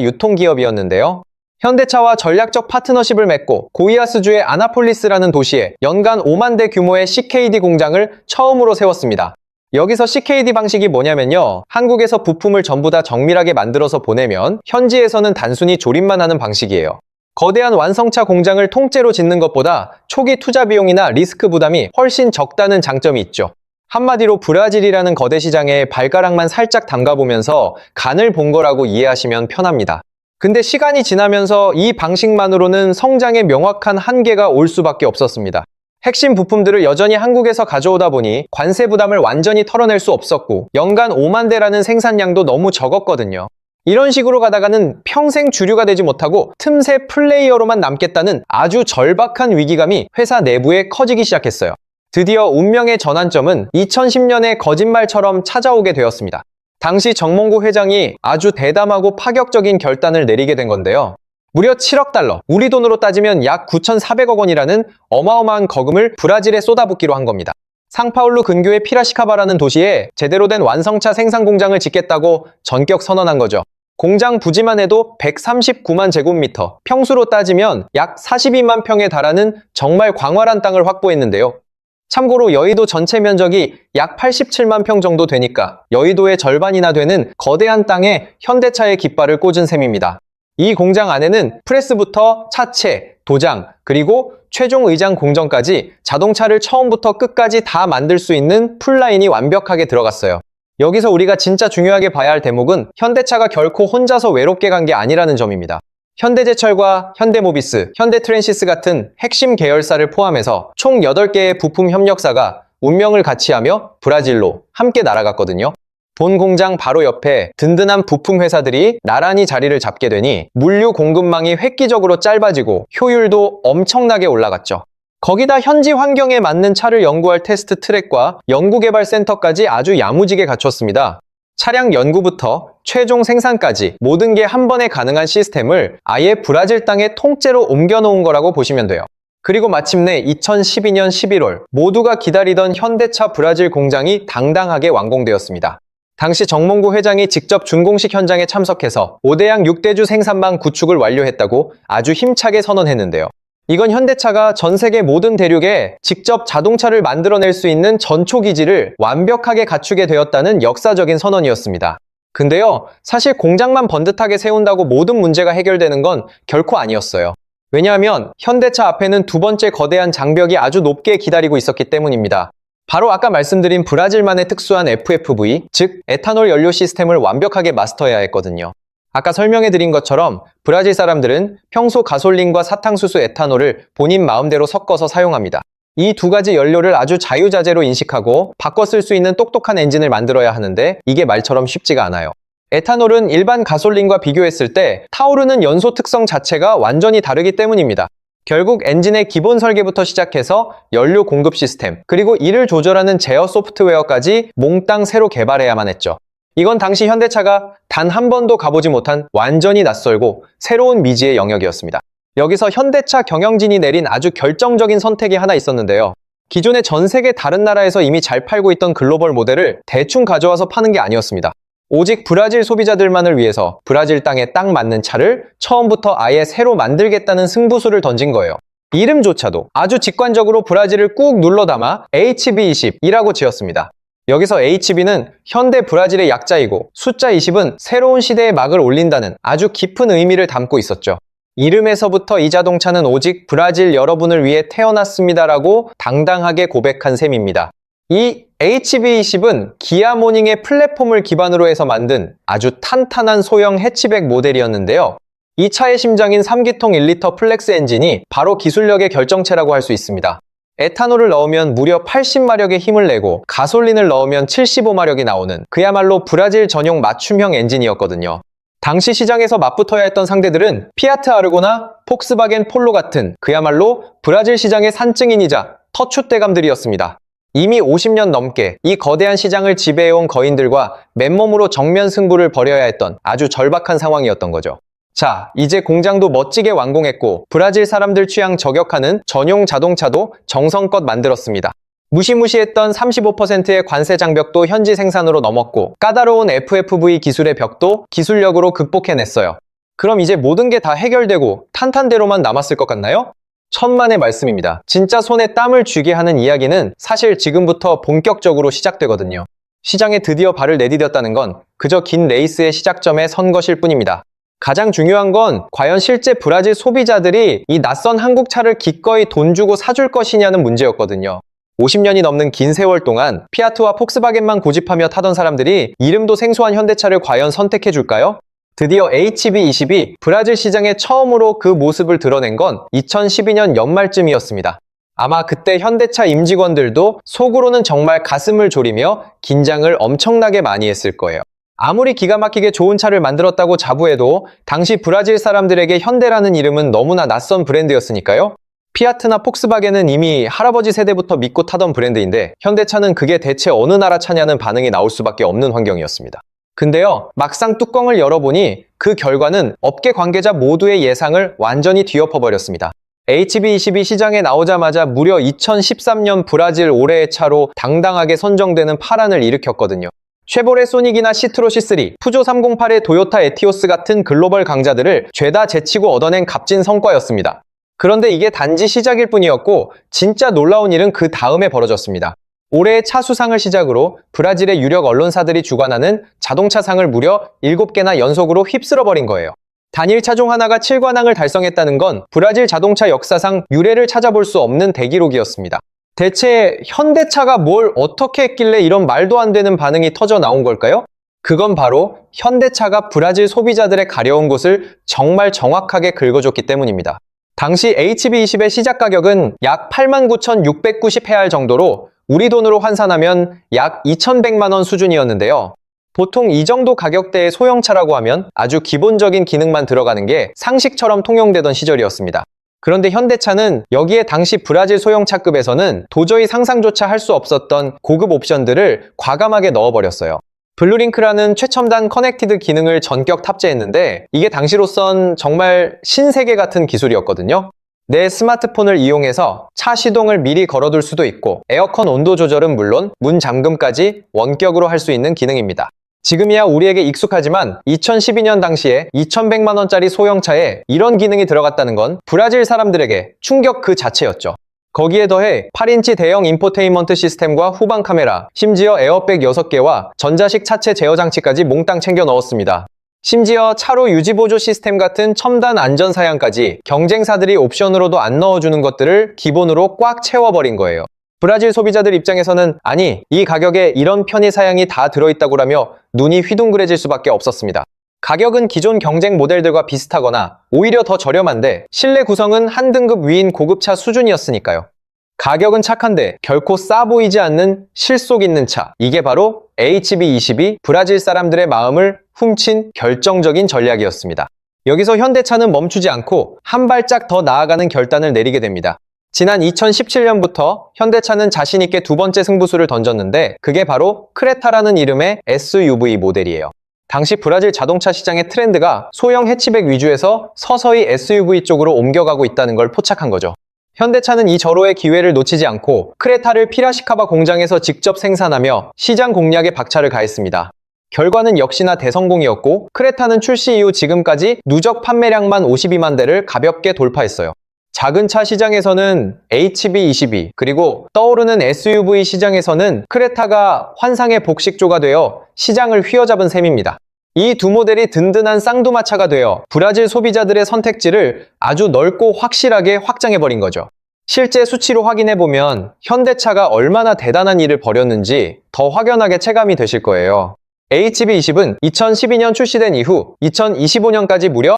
유통기업이었는데요. 현대차와 전략적 파트너십을 맺고 고이아스주의 아나폴리스라는 도시에 연간 5만 대 규모의 CKD 공장을 처음으로 세웠습니다. 여기서 CKD 방식이 뭐냐면요. 한국에서 부품을 전부 다 정밀하게 만들어서 보내면 현지에서는 단순히 조립만 하는 방식이에요. 거대한 완성차 공장을 통째로 짓는 것보다 초기 투자 비용이나 리스크 부담이 훨씬 적다는 장점이 있죠. 한마디로 브라질이라는 거대 시장에 발가락만 살짝 담가보면서 간을 본 거라고 이해하시면 편합니다. 근데 시간이 지나면서 이 방식만으로는 성장에 명확한 한계가 올 수밖에 없었습니다. 핵심 부품들을 여전히 한국에서 가져오다 보니 관세 부담을 완전히 털어낼 수 없었고 연간 5만 대라는 생산량도 너무 적었거든요. 이런 식으로 가다가는 평생 주류가 되지 못하고 틈새 플레이어로만 남겠다는 아주 절박한 위기감이 회사 내부에 커지기 시작했어요. 드디어 운명의 전환점은 2010년의 거짓말처럼 찾아오게 되었습니다. 당시 정몽구 회장이 아주 대담하고 파격적인 결단을 내리게 된 건데요. 무려 7억 달러, 우리 돈으로 따지면 약 9,400억 원이라는 어마어마한 거금을 브라질에 쏟아붓기로 한 겁니다. 상파울루 근교의 피라시카바라는 도시에 제대로 된 완성차 생산 공장을 짓겠다고 전격 선언한 거죠. 공장 부지만 해도 139만 제곱미터, 평수로 따지면 약 42만 평에 달하는 정말 광활한 땅을 확보했는데요. 참고로 여의도 전체 면적이 약 87만 평 정도 되니까 여의도의 절반이나 되는 거대한 땅에 현대차의 깃발을 꽂은 셈입니다. 이 공장 안에는 프레스부터 차체, 도장, 그리고 최종 의장 공정까지 자동차를 처음부터 끝까지 다 만들 수 있는 풀라인이 완벽하게 들어갔어요. 여기서 우리가 진짜 중요하게 봐야 할 대목은 현대차가 결코 혼자서 외롭게 간 게 아니라는 점입니다. 현대제철과 현대모비스, 현대트랜시스 같은 핵심 계열사를 포함해서 총 8개의 부품 협력사가 운명을 같이하며 브라질로 함께 날아갔거든요. 본 공장 바로 옆에 든든한 부품 회사들이 나란히 자리를 잡게 되니 물류 공급망이 획기적으로 짧아지고 효율도 엄청나게 올라갔죠. 거기다 현지 환경에 맞는 차를 연구할 테스트 트랙과 연구개발센터까지 아주 야무지게 갖췄습니다. 차량 연구부터 최종 생산까지 모든 게 한 번에 가능한 시스템을 아예 브라질 땅에 통째로 옮겨놓은 거라고 보시면 돼요. 그리고 마침내 2012년 11월 모두가 기다리던 현대차 브라질 공장이 당당하게 완공되었습니다. 당시 정몽구 회장이 직접 준공식 현장에 참석해서 5대양 6대주 생산망 구축을 완료했다고 아주 힘차게 선언했는데요. 이건 현대차가 전 세계 모든 대륙에 직접 자동차를 만들어낼 수 있는 전초기지를 완벽하게 갖추게 되었다는 역사적인 선언이었습니다. 근데요, 사실 공장만 번듯하게 세운다고 모든 문제가 해결되는 건 결코 아니었어요. 왜냐하면 현대차 앞에는 두 번째 거대한 장벽이 아주 높게 기다리고 있었기 때문입니다. 바로 아까 말씀드린 브라질만의 특수한 FFV, 즉 에탄올 연료 시스템을 완벽하게 마스터해야 했거든요. 아까 설명해드린 것처럼 브라질 사람들은 평소 가솔린과 사탕수수 에탄올을 본인 마음대로 섞어서 사용합니다. 이 두 가지 연료를 아주 자유자재로 인식하고 바꿔 쓸 수 있는 똑똑한 엔진을 만들어야 하는데 이게 말처럼 쉽지가 않아요. 에탄올은 일반 가솔린과 비교했을 때 타오르는 연소 특성 자체가 완전히 다르기 때문입니다. 결국 엔진의 기본 설계부터 시작해서 연료 공급 시스템, 그리고 이를 조절하는 제어 소프트웨어까지 몽땅 새로 개발해야만 했죠. 이건 당시 현대차가 단 한 번도 가보지 못한 완전히 낯설고 새로운 미지의 영역이었습니다. 여기서 현대차 경영진이 내린 아주 결정적인 선택이 하나 있었는데요. 기존의 전 세계 다른 나라에서 이미 잘 팔고 있던 글로벌 모델을 대충 가져와서 파는 게 아니었습니다. 오직 브라질 소비자들만을 위해서 브라질 땅에 딱 맞는 차를 처음부터 아예 새로 만들겠다는 승부수를 던진 거예요. 이름조차도 아주 직관적으로 브라질을 꾹 눌러 담아 HB20이라고 지었습니다. 여기서 HB는 현대 브라질의 약자이고 숫자 20은 새로운 시대의 막을 올린다는 아주 깊은 의미를 담고 있었죠. 이름에서부터 이 자동차는 오직 브라질 여러분을 위해 태어났습니다라고 당당하게 고백한 셈입니다. 이 HB20은 기아 모닝의 플랫폼을 기반으로 해서 만든 아주 탄탄한 소형 해치백 모델이었는데요. 이 차의 심장인 3기통 1리터 플렉스 엔진이 바로 기술력의 결정체라고 할 수 있습니다. 에탄올을 넣으면 무려 80마력의 힘을 내고 가솔린을 넣으면 75마력이 나오는 그야말로 브라질 전용 맞춤형 엔진이었거든요. 당시 시장에서 맞붙어야 했던 상대들은 피아트 아르고나 폭스바겐 폴로 같은 그야말로 브라질 시장의 산증인이자 터줏대감들이었습니다. 이미 50년 넘게 이 거대한 시장을 지배해온 거인들과 맨몸으로 정면 승부를 벌여야 했던 아주 절박한 상황이었던 거죠. 자, 이제 공장도 멋지게 완공했고 브라질 사람들 취향 저격하는 전용 자동차도 정성껏 만들었습니다. 무시무시했던 35%의 관세 장벽도 현지 생산으로 넘었고 까다로운 FFV 기술의 벽도 기술력으로 극복해냈어요. 그럼 이제 모든 게 다 해결되고 탄탄대로만 남았을 것 같나요? 천만의 말씀입니다. 진짜 손에 땀을 쥐게 하는 이야기는 사실 지금부터 본격적으로 시작되거든요. 시장에 드디어 발을 내디뎠다는 건 그저 긴 레이스의 시작점에 선 것일 뿐입니다. 가장 중요한 건 과연 실제 브라질 소비자들이 이 낯선 한국 차를 기꺼이 돈 주고 사줄 것이냐는 문제였거든요. 50년이 넘는 긴 세월 동안 피아트와 폭스바겐만 고집하며 타던 사람들이 이름도 생소한 현대차를 과연 선택해줄까요? 드디어 HB20이 브라질 시장에 처음으로 그 모습을 드러낸 건 2012년 연말쯤이었습니다. 아마 그때 현대차 임직원들도 속으로는 정말 가슴을 졸이며 긴장을 엄청나게 많이 했을 거예요. 아무리 기가 막히게 좋은 차를 만들었다고 자부해도 당시 브라질 사람들에게 현대라는 이름은 너무나 낯선 브랜드였으니까요. 피아트나 폭스바겐은 이미 할아버지 세대부터 믿고 타던 브랜드인데 현대차는 그게 대체 어느 나라 차냐는 반응이 나올 수밖에 없는 환경이었습니다. 근데요, 막상 뚜껑을 열어보니 그 결과는 업계 관계자 모두의 예상을 완전히 뒤엎어버렸습니다. HB20이 시장에 나오자마자 무려 2013년 브라질 올해의 차로 당당하게 선정되는 파란을 일으켰거든요. 쉐보레 소닉이나 시트로 C3, 푸조 308의 도요타 에티오스 같은 글로벌 강자들을 죄다 제치고 얻어낸 값진 성과였습니다. 그런데 이게 단지 시작일 뿐이었고 진짜 놀라운 일은 그 다음에 벌어졌습니다. 올해의 차 수상을 시작으로 브라질의 유력 언론사들이 주관하는 자동차상을 무려 7개나 연속으로 휩쓸어버린 거예요. 단일 차종 하나가 7관왕을 달성했다는 건 브라질 자동차 역사상 유례를 찾아볼 수 없는 대기록이었습니다. 대체 현대차가 뭘 어떻게 했길래 이런 말도 안 되는 반응이 터져 나온 걸까요? 그건 바로 현대차가 브라질 소비자들의 가려운 곳을 정말 정확하게 긁어줬기 때문입니다. 당시 HB20의 시작 가격은 약 89,690헤알 정도로 우리 돈으로 환산하면 약 2,100만 원 수준이었는데요. 보통 이 정도 가격대의 소형차라고 하면 아주 기본적인 기능만 들어가는 게 상식처럼 통용되던 시절이었습니다. 그런데 현대차는 여기에 당시 브라질 소형차급에서는 도저히 상상조차 할 수 없었던 고급 옵션들을 과감하게 넣어버렸어요. 블루링크라는 최첨단 커넥티드 기능을 전격 탑재했는데 이게 당시로선 정말 신세계 같은 기술이었거든요. 내 스마트폰을 이용해서 차 시동을 미리 걸어둘 수도 있고 에어컨 온도 조절은 물론 문 잠금까지 원격으로 할 수 있는 기능입니다. 지금이야 우리에게 익숙하지만 2012년 당시에 2,100만 원짜리 소형차에 이런 기능이 들어갔다는 건 브라질 사람들에게 충격 그 자체였죠. 거기에 더해 8인치 대형 인포테인먼트 시스템과 후방 카메라, 심지어 에어백 6개와 전자식 차체 제어 장치까지 몽땅 챙겨 넣었습니다. 심지어 차로 유지보조 시스템 같은 첨단 안전사양까지 경쟁사들이 옵션으로도 안 넣어주는 것들을 기본으로 꽉 채워버린 거예요. 브라질 소비자들 입장에서는 아니, 이 가격에 이런 편의사양이 다 들어있다고라며 눈이 휘둥그레질 수밖에 없었습니다. 가격은 기존 경쟁 모델들과 비슷하거나 오히려 더 저렴한데 실내 구성은 한 등급 위인 고급차 수준이었으니까요. 가격은 착한데 결코 싸 보이지 않는 실속 있는 차. 이게 바로 HB20이 브라질 사람들의 마음을 훔친 결정적인 전략이었습니다. 여기서 현대차는 멈추지 않고 한 발짝 더 나아가는 결단을 내리게 됩니다. 지난 2017년부터 현대차는 자신있게 두 번째 승부수를 던졌는데 그게 바로 크레타라는 이름의 SUV 모델이에요. 당시 브라질 자동차 시장의 트렌드가 소형 해치백 위주에서 서서히 SUV 쪽으로 옮겨가고 있다는 걸 포착한 거죠. 현대차는 이 절호의 기회를 놓치지 않고 크레타를 피라시카바 공장에서 직접 생산하며 시장 공략에 박차를 가했습니다. 결과는 역시나 대성공이었고 크레타는 출시 이후 지금까지 누적 판매량만 52만 대를 가볍게 돌파했어요. 작은 차 시장에서는 HB22 그리고 떠오르는 SUV 시장에서는 크레타가 환상의 복식조가 되어 시장을 휘어잡은 셈입니다. 이 두 모델이 든든한 쌍두마차가 되어 브라질 소비자들의 선택지를 아주 넓고 확실하게 확장해버린 거죠. 실제 수치로 확인해보면 현대차가 얼마나 대단한 일을 벌였는지 더 확연하게 체감이 되실 거예요. HB20은 2012년 출시된 이후 2025년까지 무려